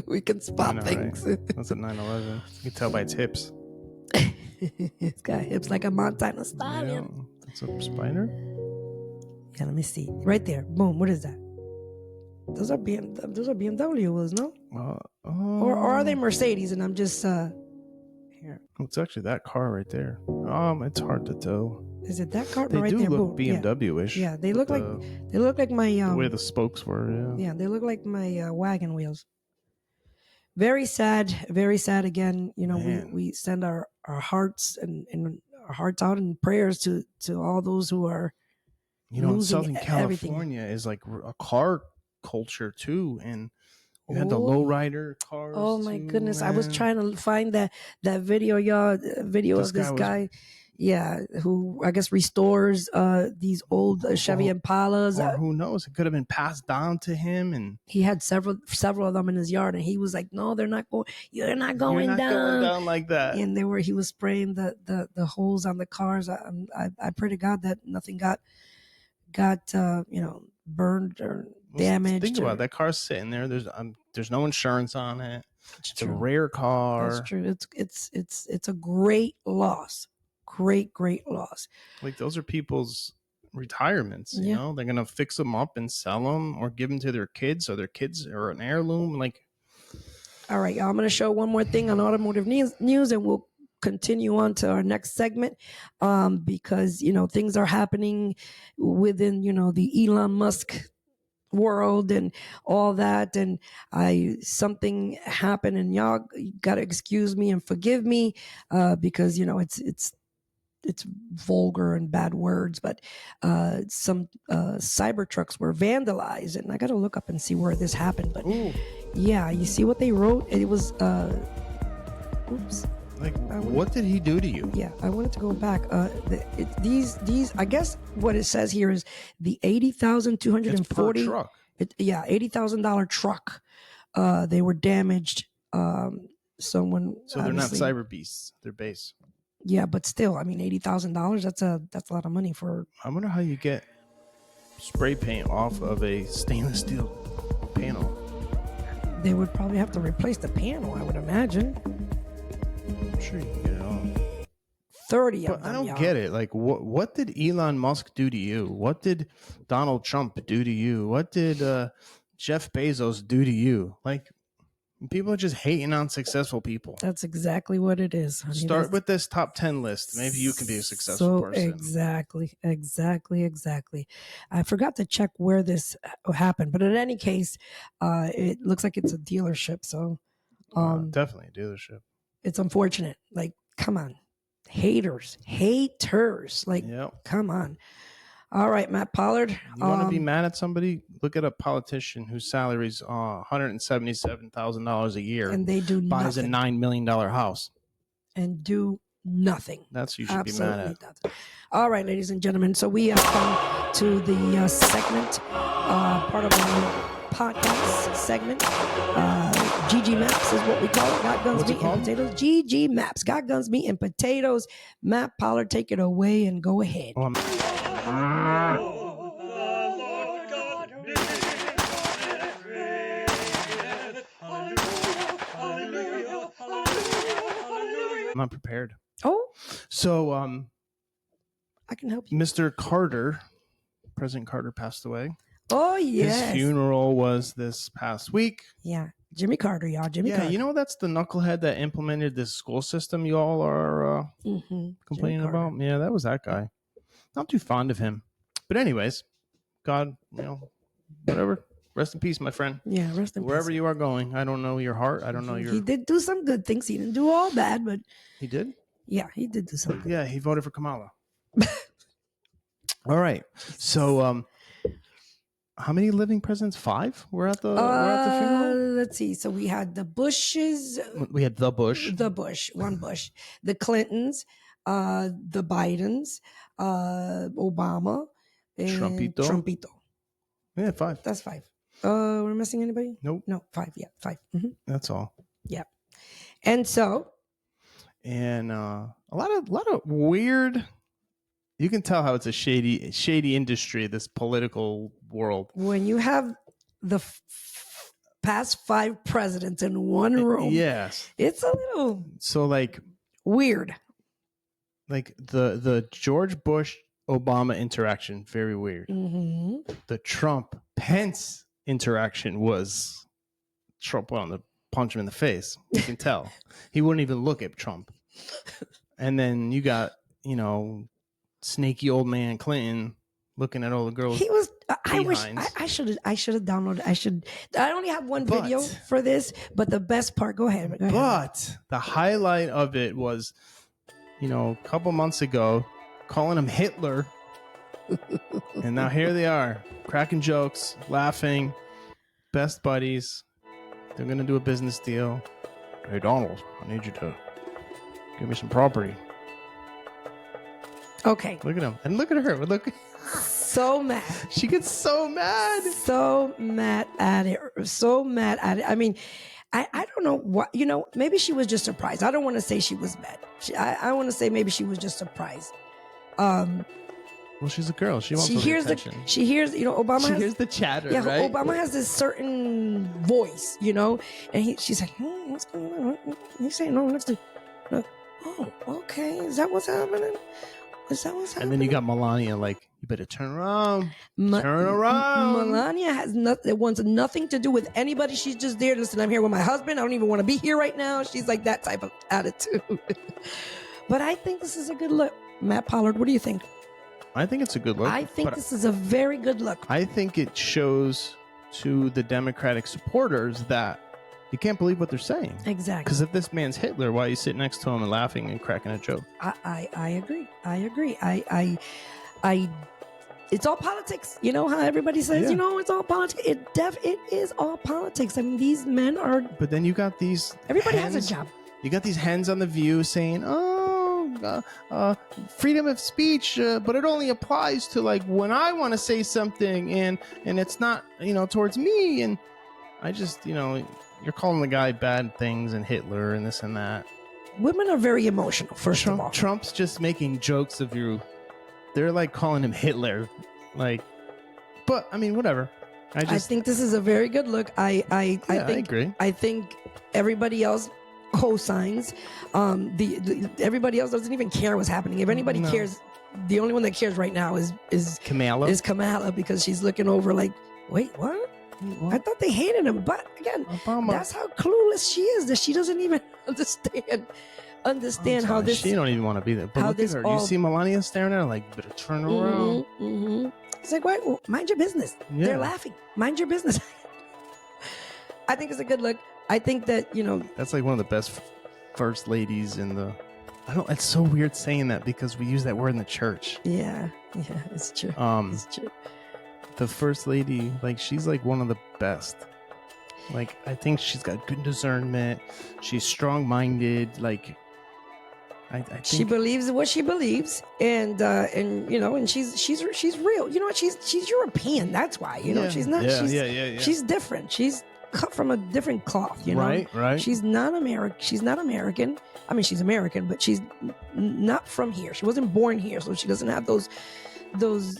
Speaker 3: we can spot things.
Speaker 2: Right? That's a 911. You can tell by its hips.
Speaker 3: It's got hips like a Montana Stallion.
Speaker 2: Yeah, that's a Spider.
Speaker 3: Yeah, let me see. Right there. Boom. What is that? Those are BMW wheels, no? Or are they Mercedes? And I'm just here.
Speaker 2: It's actually that car right there. It's hard to tell.
Speaker 3: Is it that car?
Speaker 2: They
Speaker 3: right
Speaker 2: do
Speaker 3: there.
Speaker 2: look
Speaker 3: Boom.
Speaker 2: BMW-ish.
Speaker 3: Yeah, they look like my
Speaker 2: the way the spokes were.
Speaker 3: Yeah, they look like my wagon wheels. Very sad again. We send our hearts and our hearts out in prayers to all those who are
Speaker 2: in Southern
Speaker 3: everything.
Speaker 2: California is like a car culture too, and you had the lowrider cars.
Speaker 3: Oh my goodness.
Speaker 2: Man.
Speaker 3: I was trying to find that video, y'all, of this guy. Yeah, who I guess restores these old Chevy Impalas.
Speaker 2: Or who knows? It could have been passed down to him, and
Speaker 3: he had several of them in his yard, and he was like, "No, they're not going. You're not going down
Speaker 2: like that."
Speaker 3: And he was spraying the holes on the cars. I pray to God that nothing got burned or damaged.
Speaker 2: Think about it. That car's sitting there. There's no insurance on it. It's a rare car.
Speaker 3: That's true. It's a great loss. Great loss.
Speaker 2: Like those are people's retirements. You know, they're gonna fix them up and sell them, or give them to their kids, so their kids are an heirloom. Like,
Speaker 3: all right, y'all. I'm gonna show one more thing on automotive news, and we'll continue on to our next segment, because things are happening within the Elon Musk world and all that, and something happened, and y'all gotta excuse me and forgive me because it's vulgar and bad words, but some Cybertrucks were vandalized, and I got to look up and see where this happened. But yeah, you see what they wrote? It was oops.
Speaker 2: Like, what did he do to you?
Speaker 3: Yeah, I wanted to go back. These I guess what it says here is the $80,240
Speaker 2: truck.
Speaker 3: $80,000 truck. They were damaged. Someone.
Speaker 2: So they're not cyber beasts. They're base.
Speaker 3: Yeah, but still, I mean, $80,000. That's a lot of money for.
Speaker 2: I wonder how you get spray paint off of a stainless steel panel.
Speaker 3: They would probably have to replace the panel, I would imagine.
Speaker 2: I'm sure you can get it off.
Speaker 3: 30 of
Speaker 2: but
Speaker 3: them.
Speaker 2: I don't get it. Like, what did Elon Musk do to you? What did Donald Trump do to you? What did Jeff Bezos do to you? Like, people are just hating on successful people.
Speaker 3: That's exactly what it is.
Speaker 2: Start with this top 10 list. Maybe you can be a successful person.
Speaker 3: Exactly. I forgot to check where this happened, but in any case, it looks like it's a dealership. So,
Speaker 2: definitely a dealership.
Speaker 3: It's unfortunate. Like, come on, haters. Like, come on. All right, Matt Pollard.
Speaker 2: You want to be mad at somebody? Look at a politician whose salary is $177,000 a year,
Speaker 3: and they
Speaker 2: buys a $9 million house
Speaker 3: and do nothing.
Speaker 2: That's who you should be mad at.
Speaker 3: Nothing. All right, ladies and gentlemen. So we have come to the segment, part of our podcast segment. GG Maps is what we call it. Got Guns, Meat, and Potatoes. GG Maps. Got Guns, Meat, and Potatoes. Matt Pollard, take it away and go ahead.
Speaker 2: I'm not prepared.
Speaker 3: Oh,
Speaker 2: so
Speaker 3: I can help you.
Speaker 2: Mr. Carter, President Carter, passed away.
Speaker 3: Oh, yes.
Speaker 2: His funeral was this past week.
Speaker 3: Yeah. Jimmy Carter, y'all. Jimmy Carter.
Speaker 2: You know that's the knucklehead that implemented this school system you all are complaining about. Yeah, that was that guy. Not too fond of him, but anyways, God, whatever. Rest in peace, my friend.
Speaker 3: Yeah, rest in peace.
Speaker 2: Wherever you are going, I don't know your heart. I don't know your.
Speaker 3: He did do some good things. He didn't do all bad, but
Speaker 2: he did.
Speaker 3: Yeah, he did do something.
Speaker 2: Yeah, he voted for Kamala. All right, so how many living presidents? 5 were at the funeral.
Speaker 3: Let's see. So we had the Bushes.
Speaker 2: We had the Bush.
Speaker 3: One Bush. The Clintons, the Bidens, Obama, and Trumpito.
Speaker 2: Yeah, 5.
Speaker 3: That's 5. We're missing anybody?
Speaker 2: Nope.
Speaker 3: No, 5. Yeah, 5. Mm-hmm.
Speaker 2: That's all.
Speaker 3: Yeah. And so.
Speaker 2: And a lot of weird. You can tell how it's a shady industry, this political world.
Speaker 3: When you have the past 5 presidents in one room,
Speaker 2: yes,
Speaker 3: it's a little
Speaker 2: weird. Like the George Bush Obama interaction, very weird.
Speaker 3: Mm-hmm.
Speaker 2: The Trump Pence interaction was Trump wanted to punch him in the face. You can tell he wouldn't even look at Trump. And then you got snaky old man Clinton looking at all the girls.
Speaker 3: He was. I wish I should have downloaded. I only have one video for this, but the best part. Go ahead.
Speaker 2: But the highlight of it was, a couple months ago, calling him Hitler, and now here they are, cracking jokes, laughing, best buddies. They're gonna do a business deal. Hey Donald, I need you to give me some property.
Speaker 3: Okay.
Speaker 2: Look at him. And look at her. Look.
Speaker 3: So mad.
Speaker 2: She gets so mad.
Speaker 3: So mad at it. So mad at it. I mean, I don't know what, maybe she was just surprised. I don't want to say she was mad. I want to say maybe she was just surprised.
Speaker 2: Well, she's a girl. She wants attention.
Speaker 3: She hears, Obama.
Speaker 2: She hears the chatter,
Speaker 3: yeah,
Speaker 2: right?
Speaker 3: Obama has this certain voice, and she's like, what's going on? He's saying, no, let's do. No. Oh, okay. Is that what's happening? Is that what's happening?
Speaker 2: And then you got Melania, like, you better turn around. Turn around.
Speaker 3: Melania has it wants nothing to do with anybody. She's just there. Listen, I'm here with my husband. I don't even want to be here right now. She's like that type of attitude. But I think this is a good look. Matt Pollard, what do you think?
Speaker 2: I think it's a good look.
Speaker 3: I think this is a very good look.
Speaker 2: I think it shows to the Democratic supporters that you can't believe what they're saying.
Speaker 3: Exactly.
Speaker 2: Because if this man's Hitler, why are you sitting next to him and laughing and cracking a joke?
Speaker 3: I agree. It's all politics. You know how everybody says, it's all politics. It is all politics. I mean, these men are.
Speaker 2: But then you got these.
Speaker 3: Everybody has a job.
Speaker 2: You got these hens on The View saying, freedom of speech, but it only applies to like when I want to say something, and it's not towards me. And I just you're calling the guy bad things and Hitler and this and that.
Speaker 3: Women are very emotional. First of all,
Speaker 2: Trump's just making jokes of you. They're like calling him Hitler, but I mean, whatever. I
Speaker 3: think this is a very good look. I
Speaker 2: agree.
Speaker 3: I think everybody else co-signs. Everybody else doesn't even care what's happening. If anybody cares, the only one that cares right now is
Speaker 2: Kamala.
Speaker 3: Is Kamala, because she's looking over like, wait, what? I thought they hated him, but again,
Speaker 2: Obama.
Speaker 3: That's how clueless she is, that she doesn't even understand how this.
Speaker 2: She don't even want to be there. But look at her. You see Melania staring at her like, better turn around.
Speaker 3: Mm-hmm. It's like, wait, well, mind your business. Yeah. They're laughing. Mind your business. I think it's a good look. I think that
Speaker 2: that's like one of the best first ladies in the. It's so weird saying that because we use that word in the church.
Speaker 3: Yeah, it's true. It's true.
Speaker 2: The first lady, she's like one of the best. I think she's got good discernment. She's strong-minded. I think
Speaker 3: she believes what she believes, and she's real. You know what? She's European. That's why. She's not.
Speaker 2: Yeah.
Speaker 3: She's different. She's cut from a different cloth.
Speaker 2: Right.
Speaker 3: She's not American. She's not American. I mean, she's American, but she's not from here. She wasn't born here, so she doesn't have those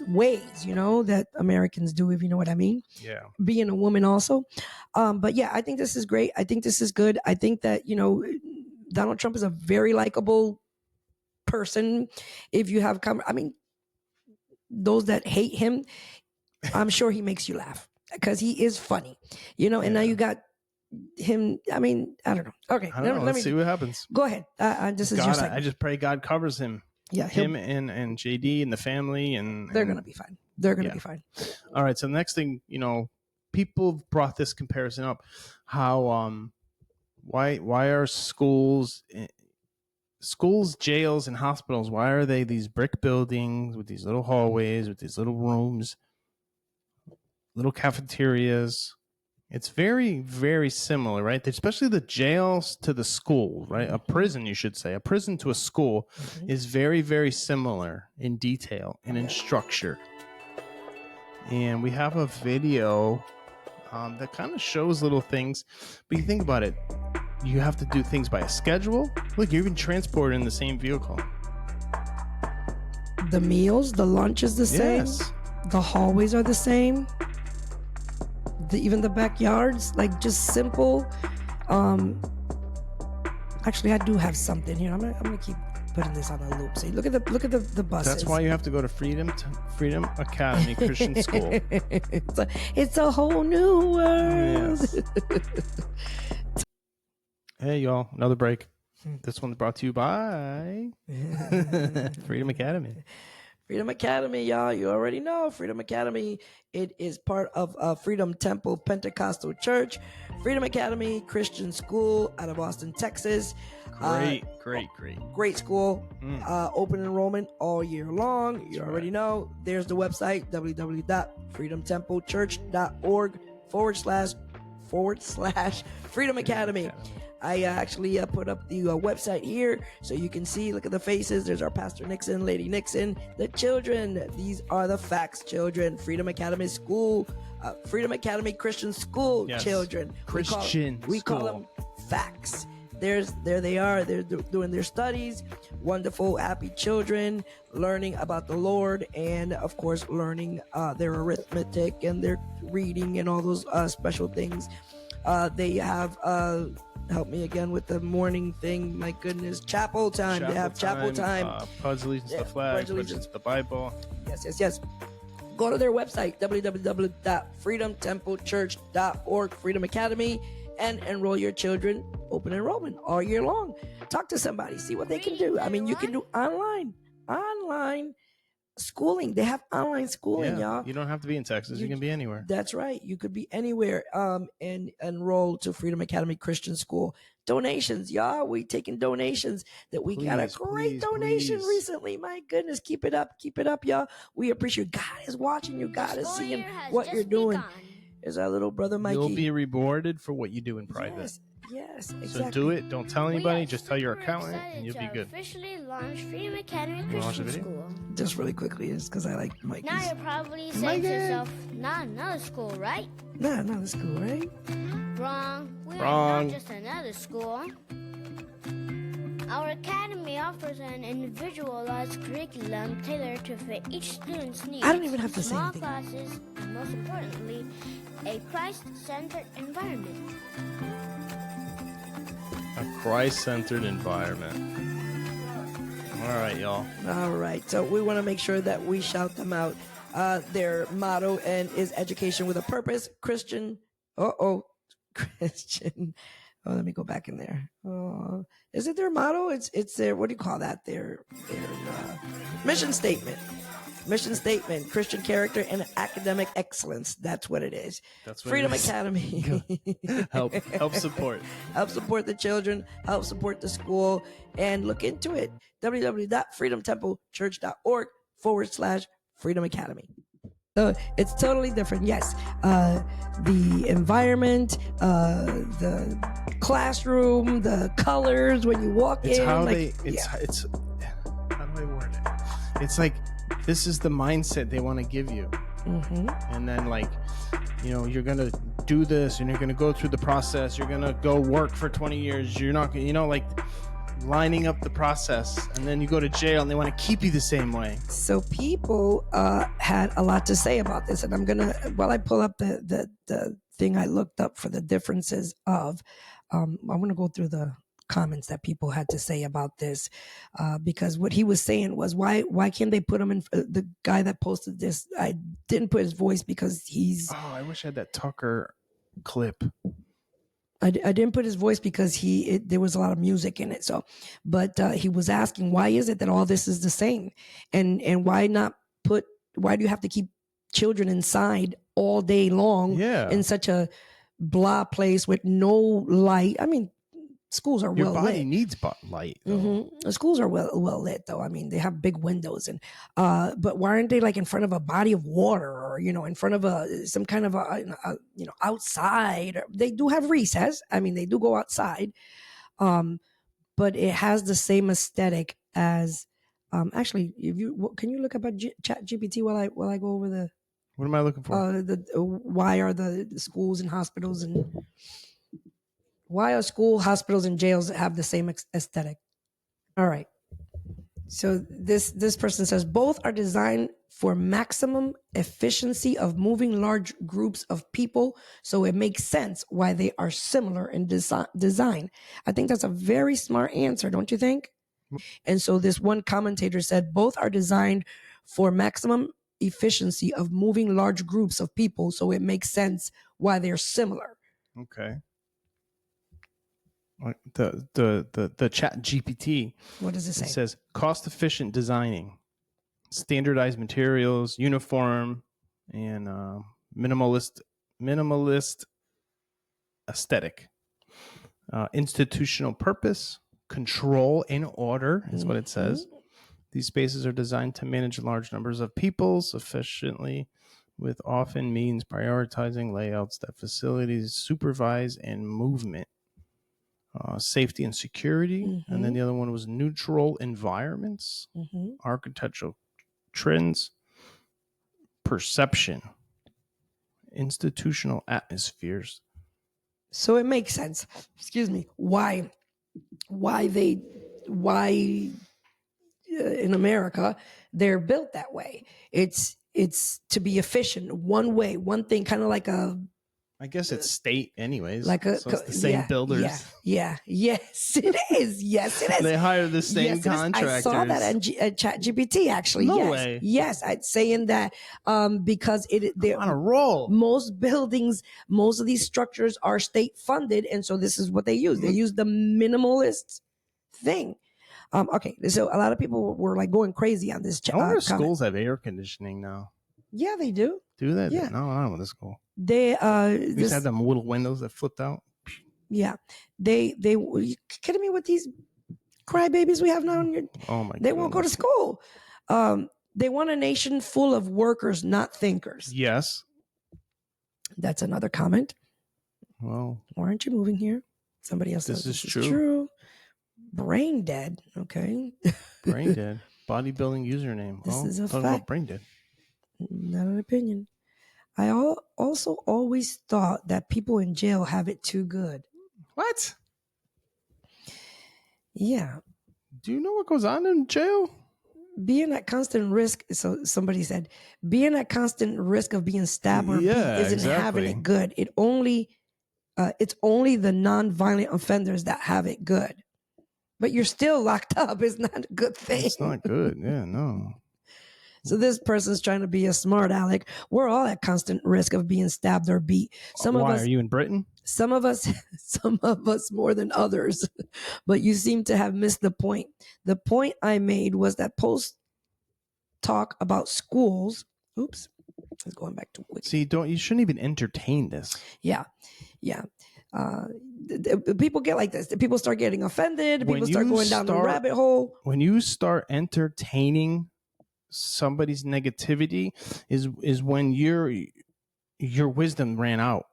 Speaker 3: ways, that Americans do, if you know what I mean.
Speaker 2: Yeah.
Speaker 3: Being a woman also. But yeah, I think this is great. I think this is good. I think that, Donald Trump is a very likable person. If you have those that hate him, I'm sure he makes you laugh because he is funny, and now you got him. I mean, I don't know. Okay,
Speaker 2: I don't know. Let's see what happens.
Speaker 3: Go ahead. This is
Speaker 2: God,
Speaker 3: your segment.
Speaker 2: I just pray God covers him.
Speaker 3: Yeah,
Speaker 2: him and JD and the family, and
Speaker 3: they're gonna be fine. They're gonna be fine.
Speaker 2: All right. So the next thing, people brought this comparison up. How why are schools, jails, and hospitals? Why are they these brick buildings with these little hallways, with these little rooms, little cafeterias? It's very, very similar, right? Especially the jails to the school, right? A prison, you should say. A prison to a school is very, very similar in detail and in structure. And we have a video that kind of shows little things. But you think about it, you have to do things by a schedule. Look, you're even transported in the same vehicle.
Speaker 3: The meals, the lunch is the same. The hallways are the same. Even the backyards, like just simple. Actually, I do have something here. I'm gonna keep putting this on a loop. See, look at the buses.
Speaker 2: That's why you have to go to Freedom Academy Christian School.
Speaker 3: It's a whole new world.
Speaker 2: Yes. Hey, y'all, another break. This one's brought to you by Freedom Academy.
Speaker 3: Freedom Academy, y'all. You already know Freedom Academy. It is part of Freedom Temple Pentecostal Church. Freedom Academy Christian School out of Austin, Texas. Great school. Open enrollment all year long. You already know. There's the website, www.freedomtemplechurch.org/Freedom Academy. I actually put up the website here so you can see. Look at the faces. There's our Pastor Nixon, Lady Nixon, the children. These are the facts, children. Freedom Academy School, Freedom Academy Christian School, children. We call them facts. There they are. They're doing their studies. Wonderful, happy children, learning about the Lord, and of course, learning their arithmetic and their reading and all those special things. They have. Help me again with the morning thing. My goodness, chapel time. They have chapel time.
Speaker 2: Pledge allegiance to the flag. Pledge allegiance to the Bible.
Speaker 3: Yes. Go to their website, www.freedomtemplechurch.org, Freedom Academy, and enroll your children. Open enrollment all year long. Talk to somebody. See what they can do. I mean, you can do online schooling. They have online schooling, y'all.
Speaker 2: You don't have to be in Texas. You can be anywhere.
Speaker 3: That's right. You could be anywhere and enroll to Freedom Academy Christian School. Donations, y'all. We taking donations. We got a great donation recently. My goodness. Keep it up, y'all. We appreciate God is watching you. God is seeing what you're doing. There's our little brother Mikey.
Speaker 2: You'll be rewarded for what you do in private.
Speaker 3: Yes, exactly.
Speaker 2: So do it. Don't tell anybody. Just tell your accountant, and you'll be good.
Speaker 9: Officially launched Freedom Academy Christian School.
Speaker 3: Just really quickly, is because I like Mikey.
Speaker 9: Now you're probably saying to yourself, "Not another school, right?"
Speaker 3: Not another school, right?
Speaker 9: Wrong. We are not just another school. Our academy offers an individualized curriculum tailored to fit each student's needs.
Speaker 3: I don't even have to say anything.
Speaker 9: Small classes, and most importantly, a Christ-centered environment.
Speaker 2: A Christ-centered environment. All right, y'all.
Speaker 3: All right. So we want to make sure that we shout them out. Their motto is education with a purpose. Christian. Christian. Oh, let me go back in there. Is it their motto? It's their, what do you call that? Their mission statement. Mission statement, Christian character and academic excellence. That's what it is.
Speaker 2: That's what
Speaker 3: Freedom
Speaker 2: it is.
Speaker 3: Academy.
Speaker 2: help support.
Speaker 3: Help support the children. Help support the school. And look into it. www.freedomtemplechurch.org/Freedom Academy. So it's totally different. Yes. The environment, the classroom, the colors when you walk in.
Speaker 2: How do I word it? It's like, this is the mindset they want to give you.
Speaker 3: Mm-hmm.
Speaker 2: And then you're going to do this and you're going to go through the process. You're going to go work for 20 years. You're not going to, lining up the process. And then you go to jail and they want to keep you the same way.
Speaker 3: So people had a lot to say about this. And I'm going to, while I pull up the thing I looked up for the differences of, I'm going to go through the comments that people had to say about this, because what he was saying was, why can't they put him in? The guy that posted this, I didn't put his voice because he's.
Speaker 2: Oh, I wish I had that Tucker clip.
Speaker 3: I didn't put his voice because there was a lot of music in it. So, but he was asking, why is it that all this is the same, and why do you have to keep children inside all day long in such a blah place with no light? I mean, schools are
Speaker 2: Your
Speaker 3: well
Speaker 2: body
Speaker 3: lit.
Speaker 2: needs light.
Speaker 3: The schools are well lit, though. I mean, they have big windows, and but why aren't they like in front of a body of water, or in front of some kind of outside? They do have recess. I mean, they do go outside, but it has the same aesthetic as. Actually, can you look up at Chat GPT while I go over the.
Speaker 2: What am I looking for?
Speaker 3: Why are the schools and hospitals and why are school, hospitals, and jails have the same aesthetic? All right. So this person says both are designed for maximum efficiency of moving large groups of people, so it makes sense why they are similar in design. I think that's a very smart answer, don't you think? And so this one commentator said both are designed for maximum efficiency of moving large groups of people, so it makes sense why they're similar.
Speaker 2: Okay. The Chat GPT.
Speaker 3: What does it say?
Speaker 2: It says cost efficient designing, standardized materials, uniform, and minimalist aesthetic. Institutional purpose, control and order is what it says. These spaces are designed to manage large numbers of people sufficiently, with often means prioritizing layouts that facilities supervise and movement. Safety and security, and then the other one was neutral environments, architectural trends, perception, institutional atmospheres.
Speaker 3: So it makes sense. Excuse me. Why in America they're built that way? It's to be efficient, one way, one thing, kind of like a.
Speaker 2: I guess it's state anyways.
Speaker 3: So
Speaker 2: it's the same builders.
Speaker 3: Yes, it is. Yes, it is.
Speaker 2: They hire the same contractors.
Speaker 3: I saw that at ChatGPT actually.
Speaker 2: No way.
Speaker 3: Yes, I'm saying that because they're
Speaker 2: on a roll.
Speaker 3: Most buildings, most of these structures are state funded, and so this is what they use. They use the minimalist thing. Okay, so a lot of people were like going crazy on this.
Speaker 2: I wonder if schools have air conditioning now.
Speaker 3: Yeah, they do.
Speaker 2: Do they?
Speaker 3: Yeah.
Speaker 2: No, I don't know this school.
Speaker 3: They
Speaker 2: used to have them little windows that flipped out.
Speaker 3: Yeah, they were you kidding me with these crybabies we have now?
Speaker 2: Oh my!
Speaker 3: They won't go to school. They want a nation full of workers, not thinkers.
Speaker 2: Yes,
Speaker 3: that's another comment.
Speaker 2: Well,
Speaker 3: why aren't you moving here? Somebody else says
Speaker 2: this is true.
Speaker 3: Brain dead. Okay.
Speaker 2: Brain dead. Bodybuilding username.
Speaker 3: This is a
Speaker 2: talking
Speaker 3: fact.
Speaker 2: About brain dead.
Speaker 3: Not an opinion. I also always thought that people in jail have it too good.
Speaker 2: What?
Speaker 3: Yeah.
Speaker 2: Do you know what goes on in jail?
Speaker 3: Being at constant risk. So somebody said, being at constant risk of being stabbed or beat isn't having it good. It's only the non-violent offenders that have it good. But you're still locked up. It's not a good thing.
Speaker 2: It's not good. Yeah, no.
Speaker 3: So this person's trying to be a smart aleck. We're all at constant risk of being stabbed or beat.
Speaker 2: Why are you in Britain?
Speaker 3: Some of us more than others. But you seem to have missed the point. The point I made was that posts talk about schools. Oops, it's going back to Wiki.
Speaker 2: See, you shouldn't even entertain this.
Speaker 3: Yeah. People get like this. People start getting offended. People start going down the rabbit hole.
Speaker 2: When you start entertaining somebody's negativity is when your wisdom ran out.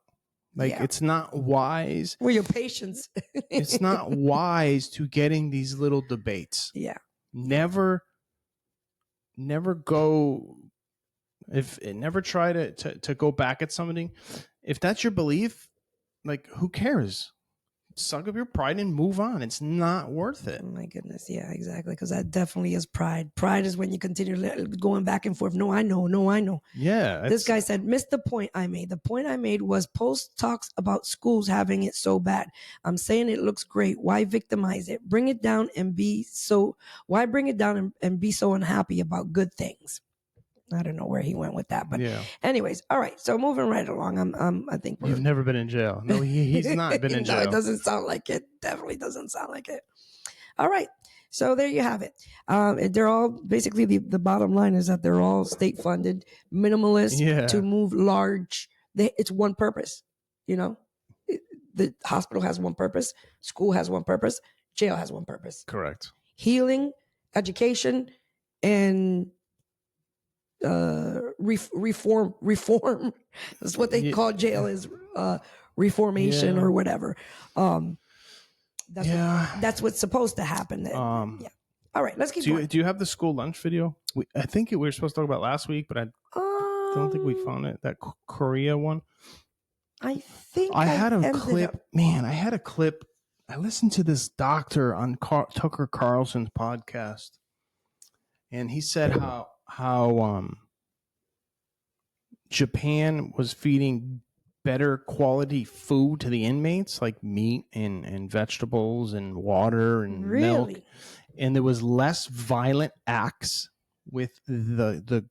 Speaker 2: It's not wise.
Speaker 3: Or your patience.
Speaker 2: It's not wise to getting these little debates.
Speaker 3: Yeah.
Speaker 2: Never go never try to go back at somebody. If that's your belief, who cares? Suck up your pride and move on. It's not worth it.
Speaker 3: Oh my goodness. Yeah, exactly. Because that definitely is pride. Pride is when you continue going back and forth. No, I know.
Speaker 2: Yeah.
Speaker 3: This guy said, missed the point I made. The point I made was Post talks about schools having it so bad. I'm saying it looks great. Why victimize it? Bring it down and be so unhappy about good things? I don't know where he went with that, but anyways, all right. So moving right along, I think
Speaker 2: you've never been in jail. No, he's not been in jail.
Speaker 3: No, it doesn't sound like it. Definitely doesn't sound like it. All right. So there you have it. They're all basically the bottom line is that they're all state funded, minimalist to move large. It's one purpose, you know. The hospital has one purpose, school has one purpose, jail has one purpose.
Speaker 2: Correct.
Speaker 3: Healing, education, and reform. That's what they call jail is reformation or whatever. That's what's supposed to happen. All right, let's keep going.
Speaker 2: Do you have the school lunch video? I think we were supposed to talk about last week, but I don't think we found it. That Korea one.
Speaker 3: I think
Speaker 2: I had a clip. Man, I had a clip. I listened to this doctor on Tucker Carlson's podcast, and he said how Japan was feeding better quality food to the inmates, like meat and vegetables and water and milk, and there was less violent acts with the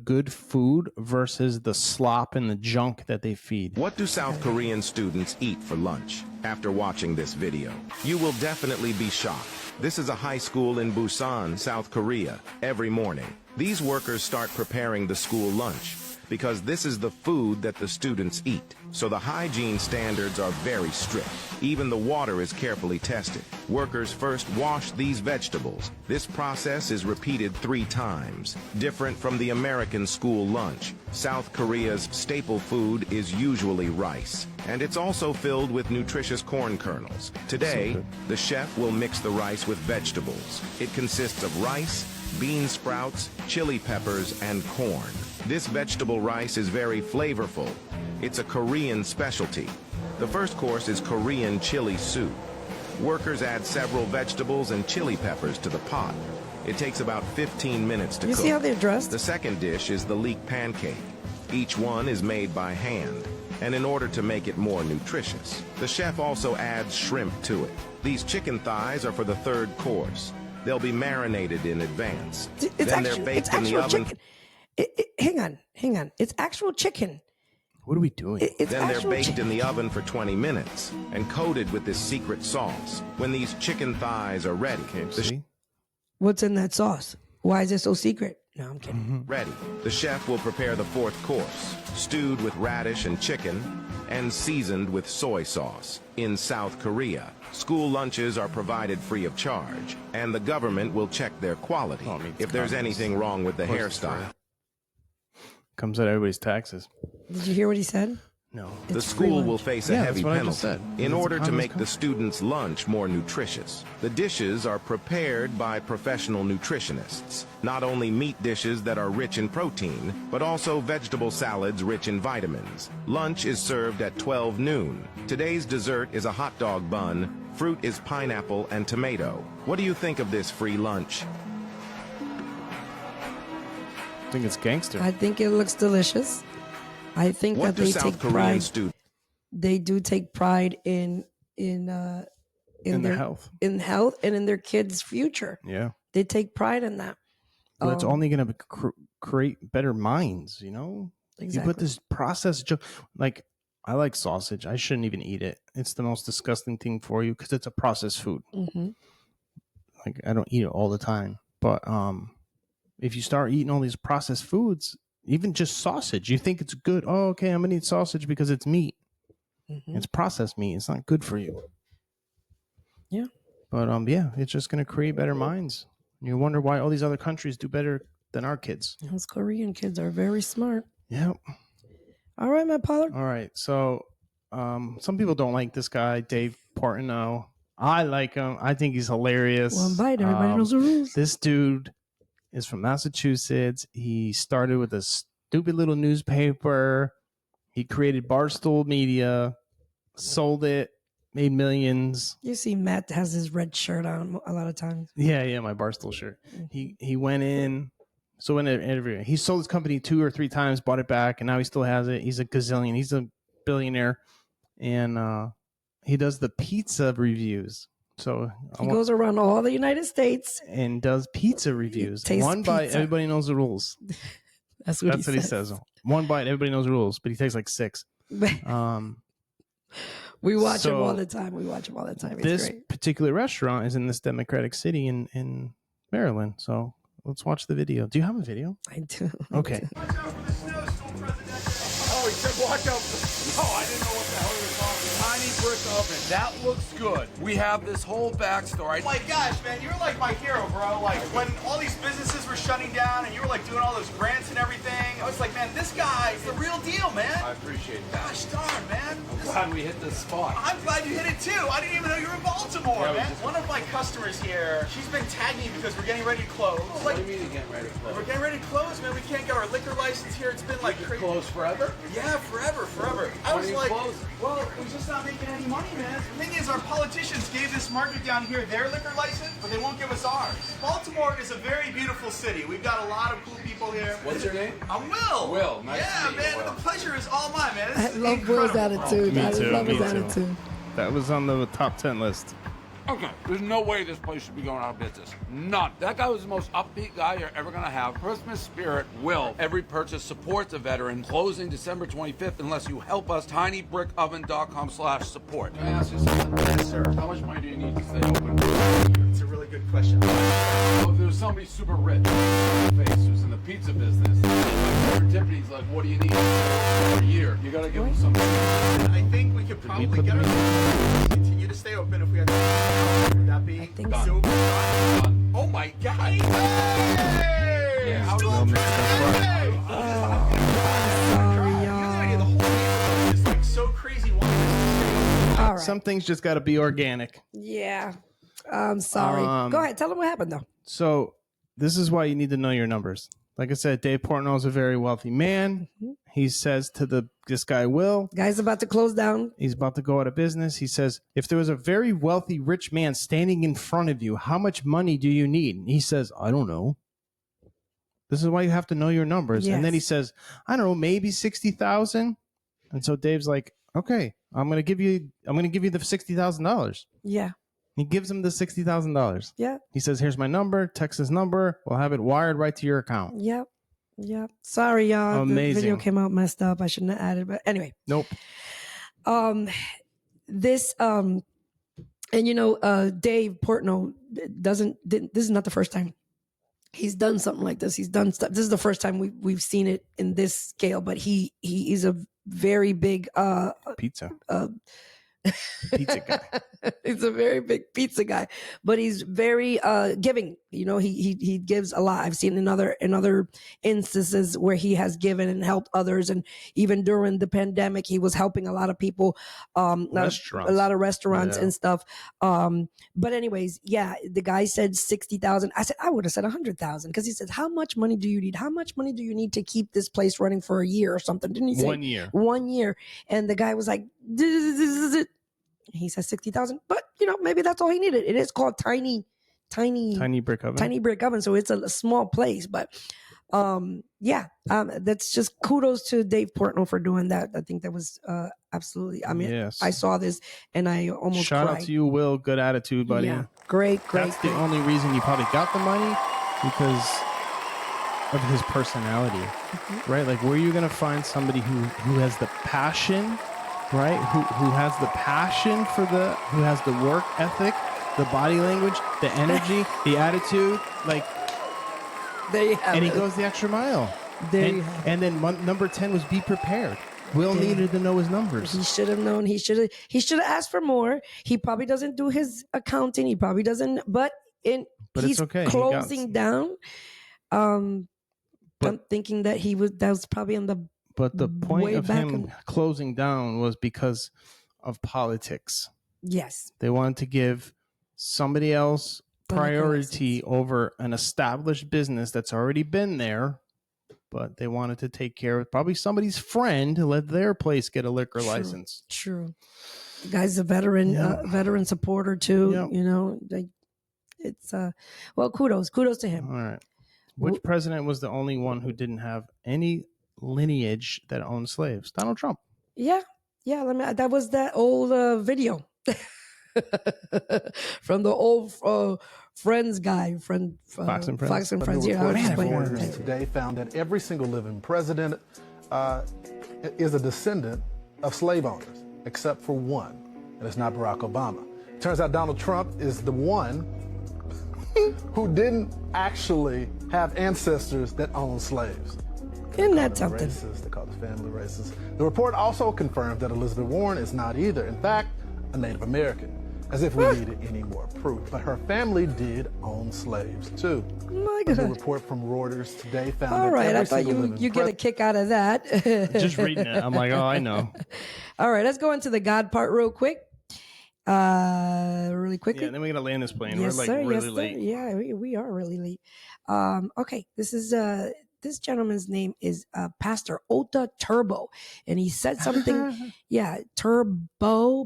Speaker 2: good food versus the slop and the junk that they feed.
Speaker 15: What do South Korean students eat for lunch? After watching this video, you will definitely be shocked. This is a high school in Busan, South Korea. Every morning, these workers start preparing the school lunch because this is the food that the students eat. So the hygiene standards are very strict. Even the water is carefully tested. Workers first wash these vegetables. This process is repeated 3 times. Different from the American school lunch, South Korea's staple food is usually rice. And it's also filled with nutritious corn kernels. Today, the chef will mix the rice with vegetables. It consists of rice, bean sprouts, chili peppers, and corn. This vegetable rice is very flavorful. It's a Korean specialty. The first course is Korean chili soup. Workers add several vegetables and chili peppers to the pot. It takes about 15 minutes to cook.
Speaker 3: You see how they're dressed?
Speaker 15: The second dish is the leek pancake. Each one is made by hand, and in order to make it more nutritious, the chef also adds shrimp to it. These chicken thighs are for the third course. They'll be marinated in advance. Then they're baked in the oven.
Speaker 3: Hang on. It's actual chicken.
Speaker 2: What are we doing?
Speaker 15: Then they're baked in the oven for 20 minutes and coated with this secret sauce. When these chicken thighs are ready,
Speaker 3: what's in that sauce? Why is it so secret? No, I'm kidding.
Speaker 15: Ready. The chef will prepare the fourth course, stewed with radish and chicken and seasoned with soy sauce. In South Korea, school lunches are provided free of charge, and the government will check their quality if there's anything wrong with the hairstyle.
Speaker 2: Comes out everybody's taxes.
Speaker 3: Did you hear what he said?
Speaker 2: No.
Speaker 15: The school will face a heavy penalty in order to make the students' lunch more nutritious. The dishes are prepared by professional nutritionists. Not only meat dishes that are rich in protein, but also vegetable salads rich in vitamins. Lunch is served at 12 noon. Today's dessert is a hot dog bun. Fruit is pineapple and tomato. What do you think of this free lunch?
Speaker 2: I think it's gangster.
Speaker 3: I think it looks delicious. I think that they take pride. They do take pride in their
Speaker 2: health,
Speaker 3: and in their kids' future.
Speaker 2: Yeah,
Speaker 3: they take pride in that.
Speaker 2: Well, it's only going to create better minds. You know,
Speaker 3: exactly.
Speaker 2: You put this processed like I like sausage. I shouldn't even eat it. It's the most disgusting thing for you because it's a processed food.
Speaker 3: Mm-hmm.
Speaker 2: Like I don't eat it all the time, but if you start eating all these processed foods, even just sausage, you think it's good. Oh, okay, I'm gonna eat sausage because it's meat. Mm-hmm. It's processed meat. It's not good for you.
Speaker 3: Yeah.
Speaker 2: But it's just gonna create better minds. You wonder why all these other countries do better than our kids.
Speaker 3: Those Korean kids are very smart.
Speaker 2: Yep.
Speaker 3: All right, Matt Pollard.
Speaker 2: All right. So some people don't like this guy, Dave Portnoy. I like him. I think he's hilarious.
Speaker 3: One bite, everybody knows the rules.
Speaker 2: This dude is from Massachusetts. He started with a stupid little newspaper. He created Barstool Media, sold it, made millions.
Speaker 3: You see Matt has his red shirt on a lot of times.
Speaker 2: Yeah, my Barstool shirt. He went in. So in an interview, he sold his company 2 or 3 times, bought it back, and now he still has it. He's a gazillion. He's a billionaire. And he does the pizza reviews. So
Speaker 3: he goes around all the United States
Speaker 2: and does pizza reviews. One bite, everybody knows the rules.
Speaker 3: That's what
Speaker 2: he says. One bite, everybody knows the rules, but he takes like 6.
Speaker 3: We watch him all the time. It's
Speaker 2: this
Speaker 3: great.
Speaker 2: particular restaurant is in this Democratic city in Maryland. So let's watch the video. Do you have a video?
Speaker 3: I do.
Speaker 2: Okay.
Speaker 16: Oh, he said watch out. Oh, I didn't know what the hell he was talking. Tiny brick oven. That looks good. We have this whole backstory.
Speaker 17: Oh my gosh, man, you're like my hero, bro. Like when all these businesses were shutting down and you were like doing all those grants and everything, I was like, man, this guy is the real deal, man.
Speaker 16: I appreciate that.
Speaker 17: Gosh darn, man.
Speaker 16: I'm glad we hit this spot.
Speaker 17: I'm glad you hit it too. I didn't even know you were in Baltimore,
Speaker 16: Yeah,
Speaker 17: man. One of my customers here, she's been tagging me because we're getting ready to close.
Speaker 16: What do you mean getting ready to close?
Speaker 17: We're getting ready to close, man. We can't get our liquor license here. It's been like crazy.
Speaker 16: Close forever?
Speaker 17: Yeah, forever. I
Speaker 16: When
Speaker 17: was
Speaker 16: are you
Speaker 17: like,
Speaker 16: closing?
Speaker 17: well, we're just not making any money, man. The thing is, our politicians gave this market down here their liquor license, but they won't give us ours. Baltimore is a very beautiful city. We've got a lot of cool people here.
Speaker 16: What's your name?
Speaker 17: I'm Will.
Speaker 16: Will, nice to meet you,
Speaker 17: man,
Speaker 16: Will.
Speaker 17: the pleasure is all mine, man.
Speaker 3: I
Speaker 17: This is
Speaker 3: love Will's
Speaker 17: incredible.
Speaker 3: attitude.
Speaker 2: Me
Speaker 3: I
Speaker 2: too.
Speaker 3: love
Speaker 2: Me
Speaker 3: his
Speaker 2: too.
Speaker 3: attitude.
Speaker 2: That was on the top 10 list.
Speaker 16: Okay, there's no way this place should be going out of business. None. That guy was the most upbeat guy you're ever gonna have. Christmas spirit will. Every purchase supports a veteran. Closing December 25th unless you help us. tinybrickoven.com/support. Can I ask you something? Yes, sir. How much money do you need to stay open?
Speaker 17: It's a really good question.
Speaker 16: So if there's somebody super rich face who's in the pizza business, serendipity is like, what do you need for a year? You gotta give them something.
Speaker 17: I think we could probably get our continue to stay open if we had to. Would that be super fun? Oh my god! Hey!
Speaker 16: Yeah, how
Speaker 17: Still
Speaker 16: do
Speaker 3: Sorry, y'all.
Speaker 17: The whole neighborhood is like so crazy wanting us to stay open.
Speaker 3: All right.
Speaker 2: Some things just got to be organic.
Speaker 3: Yeah. I'm sorry. Go ahead. Tell them what happened, though.
Speaker 2: So this is why you need to know your numbers. Like I said, Dave Portnoy is a very wealthy man. He says to this guy, Will.
Speaker 3: Guy's about to close down.
Speaker 2: He's about to go out of business. He says, if there was a very wealthy, rich man standing in front of you, how much money do you need? And he says, I don't know. This is why you have to know your numbers.
Speaker 3: Yes.
Speaker 2: And then he says, I don't know, maybe 60,000. And so Dave's like, okay, I'm going to give you the $60,000.
Speaker 3: Yeah.
Speaker 2: He gives him the $60,000.
Speaker 3: Yeah.
Speaker 2: He says, here's my number, text his number. We'll have it wired right to your account.
Speaker 3: Yep. Yep. Sorry, y'all.
Speaker 2: Amazing.
Speaker 3: The video came out messed up. I shouldn't have added, but anyway.
Speaker 2: Nope.
Speaker 3: This and Dave Portnoy this is not the first time he's done something like this. He's done stuff. This is the first time we've seen it in this scale, but he is a very big
Speaker 2: pizza guy.
Speaker 3: He's a very big pizza guy, but he's very giving. You know, he gives a lot. I've seen in other instances where he has given and helped others, and even during the pandemic, he was helping a lot of people, a lot of restaurants and stuff. But anyways, yeah, the guy said 60,000. I said I would have said 100,000 because he said, "How much money do you need? How much money do you need to keep this place running for a year or something?" Didn't he say
Speaker 2: 1 year?
Speaker 3: 1 year, and the guy was like. He says 60,000, but maybe that's all he needed. It is called tiny
Speaker 2: brick oven.
Speaker 3: So it's a small place, but that's just kudos to Dave Portnoy for doing that. I think that was absolutely. I mean,
Speaker 2: yes.
Speaker 3: I saw this and I almost
Speaker 2: shout
Speaker 3: cried.
Speaker 2: out to you, Will. Good attitude, buddy.
Speaker 3: Yeah, great.
Speaker 2: That's the only reason you probably got the money because of his personality, right? Like, where are you gonna find somebody who has the passion? Right, who has the passion who has the work ethic, the body language, the energy, the attitude, like
Speaker 3: there you have
Speaker 2: and
Speaker 3: it.
Speaker 2: he goes the extra mile. And then number 10 was be prepared. Will needed to know his numbers.
Speaker 3: He should have known. He should have asked for more. He probably doesn't do his accounting. He probably doesn't. But he's
Speaker 2: it's okay.
Speaker 3: Closing down. I'm thinking that that was probably on the.
Speaker 2: But the point of him
Speaker 3: in...
Speaker 2: closing down was because of politics.
Speaker 3: Yes.
Speaker 2: They wanted to give somebody else priority over an established business that's already been there, but they wanted to take care of probably somebody's friend to let their place get a liquor license.
Speaker 3: True. The guy's a veteran, veteran supporter too. Yep. It's kudos to him.
Speaker 2: All right. Which president was the only one who didn't have any lineage that owned slaves? Donald Trump.
Speaker 3: Yeah. That was that old video. From the old Friends guy,
Speaker 2: Fox and Friends.
Speaker 3: Fox and
Speaker 18: A
Speaker 3: Friends.
Speaker 18: new
Speaker 3: Yeah, I
Speaker 18: report
Speaker 3: was just
Speaker 18: from
Speaker 3: playing.
Speaker 18: Reuters today found that every single living president is a descendant of slave owners, except for one, and it's not Barack Obama. Turns out Donald Trump is the one who didn't actually have ancestors that owned slaves.
Speaker 3: Isn't that something?
Speaker 18: Racist. They call the family racist. The report also confirmed that Elizabeth Warren is not either. In fact, a Native American, as if we needed any more proof. But her family did own slaves too.
Speaker 3: My
Speaker 18: The
Speaker 3: God.
Speaker 18: report from Reuters today found
Speaker 3: All
Speaker 18: that
Speaker 3: right,
Speaker 18: every
Speaker 3: I thought
Speaker 18: single
Speaker 3: you
Speaker 18: living
Speaker 3: get a kick out of that.
Speaker 2: Just reading it, I'm like, oh, I know.
Speaker 3: All right, let's go into the God part real quick. Really quickly.
Speaker 2: Yeah, and then we gotta land this plane.
Speaker 3: Yes,
Speaker 2: We're like
Speaker 3: sir.
Speaker 2: really
Speaker 3: Yes, sir.
Speaker 2: late.
Speaker 3: Yeah, we are really late. Okay, this is this gentleman's name is Pastor Ota Turbo, and he said something. Yeah, Turbo,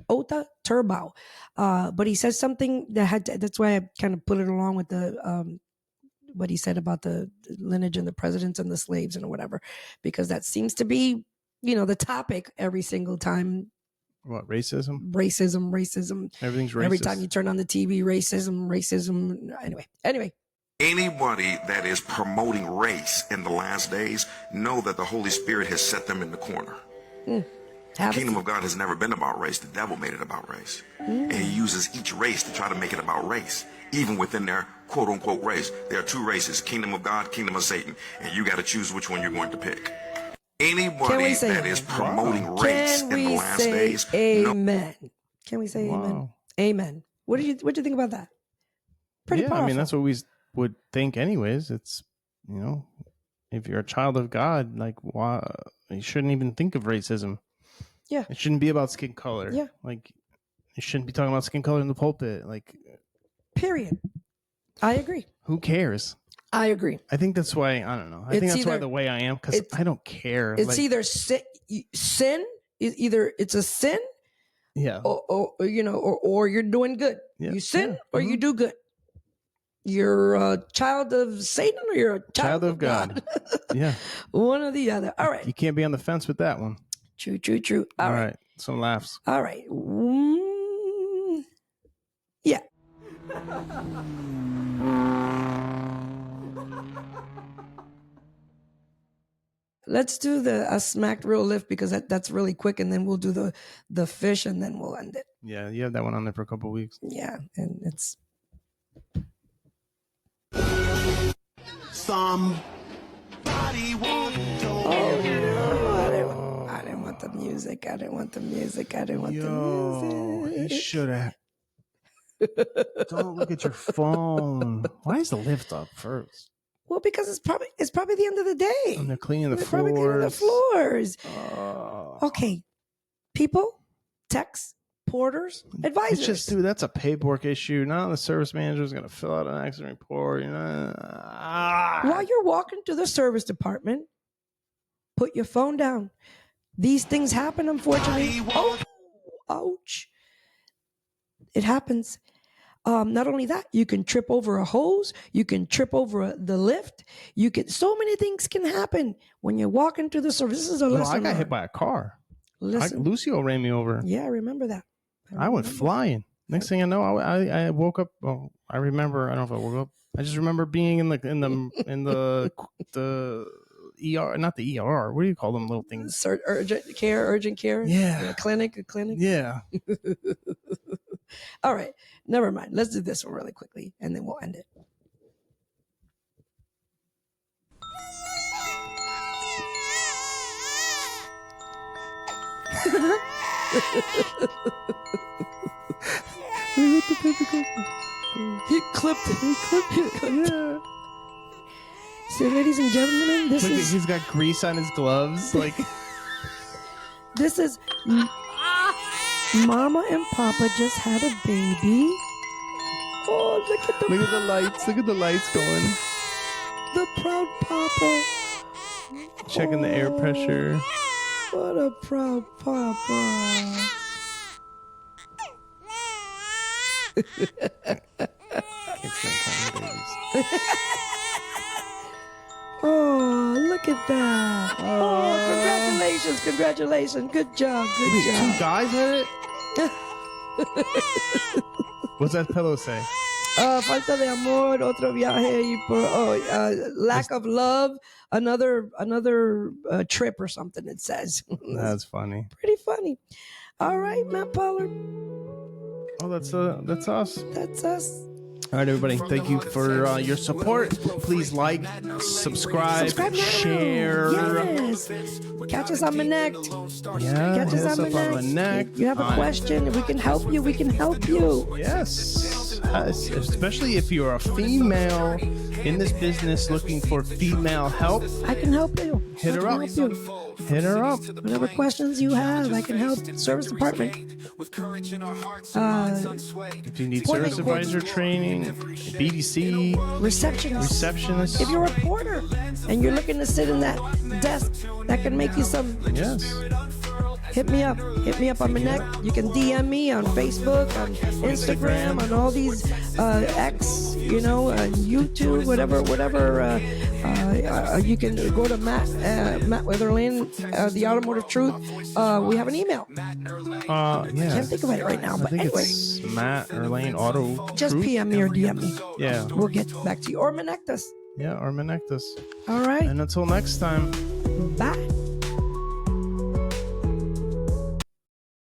Speaker 3: Ota Turbo. But he said something that that's why I kind of put it along with the what he said about the lineage and the presidents and the slaves and whatever, because that seems to be, the topic every single time.
Speaker 2: What, racism?
Speaker 3: Racism.
Speaker 2: Everything's racist.
Speaker 3: Every time you turn on the TV, racism. Anyway.
Speaker 19: Anybody that is promoting race in the last days know that the Holy Spirit has set them in the corner. The kingdom of God has never been about race. The devil made it about race. And he uses each race to try to make it about race. Even within their quote-unquote race, there are two races, kingdom of God, kingdom of Satan. And you got to choose which one you're going to pick. Anybody that is promoting race in the last days.
Speaker 3: Amen. Can we say amen? Amen. What do you think about that? Pretty powerful.
Speaker 2: I mean, that's what we would think anyways. It's, if you're a child of God, like, why you shouldn't even think of racism.
Speaker 3: Yeah.
Speaker 2: It shouldn't be about skin color.
Speaker 3: Yeah.
Speaker 2: Like, you shouldn't be talking about skin color in the pulpit. Like,
Speaker 3: period. I agree.
Speaker 2: Who cares?
Speaker 3: I agree.
Speaker 2: I think that's why, I don't know. I think that's why the way I am, because I don't care.
Speaker 3: It's either sin either it's a sin,
Speaker 2: yeah,
Speaker 3: or you're doing good.
Speaker 2: Yeah.
Speaker 3: You sin or you do good. You're a child of Satan or you're a child of God.
Speaker 2: Yeah.
Speaker 3: One or the other. All right.
Speaker 2: You can't be on the fence with that one.
Speaker 3: True. All right.
Speaker 2: Some laughs.
Speaker 3: All right. Yeah. Let's do the smacked real lift, because that's really quick, and then we'll do the fish, and then we'll end it.
Speaker 2: Yeah, you have that one on there for a couple of weeks.
Speaker 3: Yeah, and it's
Speaker 1: somebody
Speaker 3: I didn't want the music.
Speaker 2: He should have. Don't look at your phone. Why is the lift up first?
Speaker 3: Well, because it's probably the end of the day.
Speaker 2: And they're cleaning the floors.
Speaker 3: Probably cleaning the floors. Okay, people, techs, porters, advisors.
Speaker 2: It's just, dude, that's a paperwork issue. Not the service manager is going to fill out an accident report.
Speaker 3: While you're walking to the service department, put your phone down. These things happen, unfortunately. Oh, ouch. It happens. Not only that, you can trip over a hose. You can trip over the lift. So many things can happen when you're walking through the service. This is a lesson.
Speaker 2: I got hit by a car. Lucio ran me over.
Speaker 3: Yeah, I remember that.
Speaker 2: I went flying. Next thing I know, I woke up. Oh, I remember. I don't know if I woke up. I just remember being in the ER, not the ER. What do you call them little things?
Speaker 3: Urgent care.
Speaker 2: Yeah.
Speaker 3: A clinic.
Speaker 2: Yeah.
Speaker 3: All right. Never mind. Let's do this one really quickly, and then we'll end it. He clipped it. Yeah. So, ladies and gentlemen,
Speaker 2: he's got grease on his gloves. Like,
Speaker 3: this is Mama and Papa just had a baby. Oh, look at the
Speaker 2: lights. Look at the lights going.
Speaker 3: The proud Papa.
Speaker 2: Checking the air pressure.
Speaker 3: What a proud Papa. Oh, Look at that. Oh, congratulations. Congratulations. Good job. Good
Speaker 2: Wait,
Speaker 3: job.
Speaker 2: 2 guys had it? What's that pillow say?
Speaker 3: Falta de amor, otro viaje, y por, lack of love, another trip or something, it says.
Speaker 2: That's funny.
Speaker 3: Pretty funny. All right, Matt Pollard.
Speaker 2: Oh, that's us.
Speaker 3: That's us.
Speaker 2: All right, everybody. Thank you for your support. Please like, subscribe
Speaker 3: now.
Speaker 2: share.
Speaker 3: Yes. Catch us on Connect.
Speaker 2: Yeah,
Speaker 3: Catch us on Connect. You have a question, we can help you. We can help you.
Speaker 2: Yes. Especially if you're a female in this business looking for female help.
Speaker 3: I can help you.
Speaker 2: Hit her up. Hit her up.
Speaker 3: Whatever questions you have, I can help. Service department.
Speaker 2: If you need service advisor training, BDC, receptionist.
Speaker 3: If you're a porter and you're looking to sit in that desk that can make you some.
Speaker 2: Yes.
Speaker 3: Hit me up. Hit me up on Connect. You can DM me on Facebook, on Instagram, on all these X, YouTube, whatever. You can go to Matt Weatherland, the Automotive Truth. We have an email.
Speaker 2: Yeah.
Speaker 3: Can't think of it right now, but anyway.
Speaker 2: It's Matt Erlane Auto.
Speaker 3: Just
Speaker 2: Truth?
Speaker 3: PM me or DM me.
Speaker 2: Yeah.
Speaker 3: We'll get back to you. Or Connect us.
Speaker 2: Yeah, or connect us.
Speaker 3: All right.
Speaker 2: And until next time.
Speaker 3: Bye.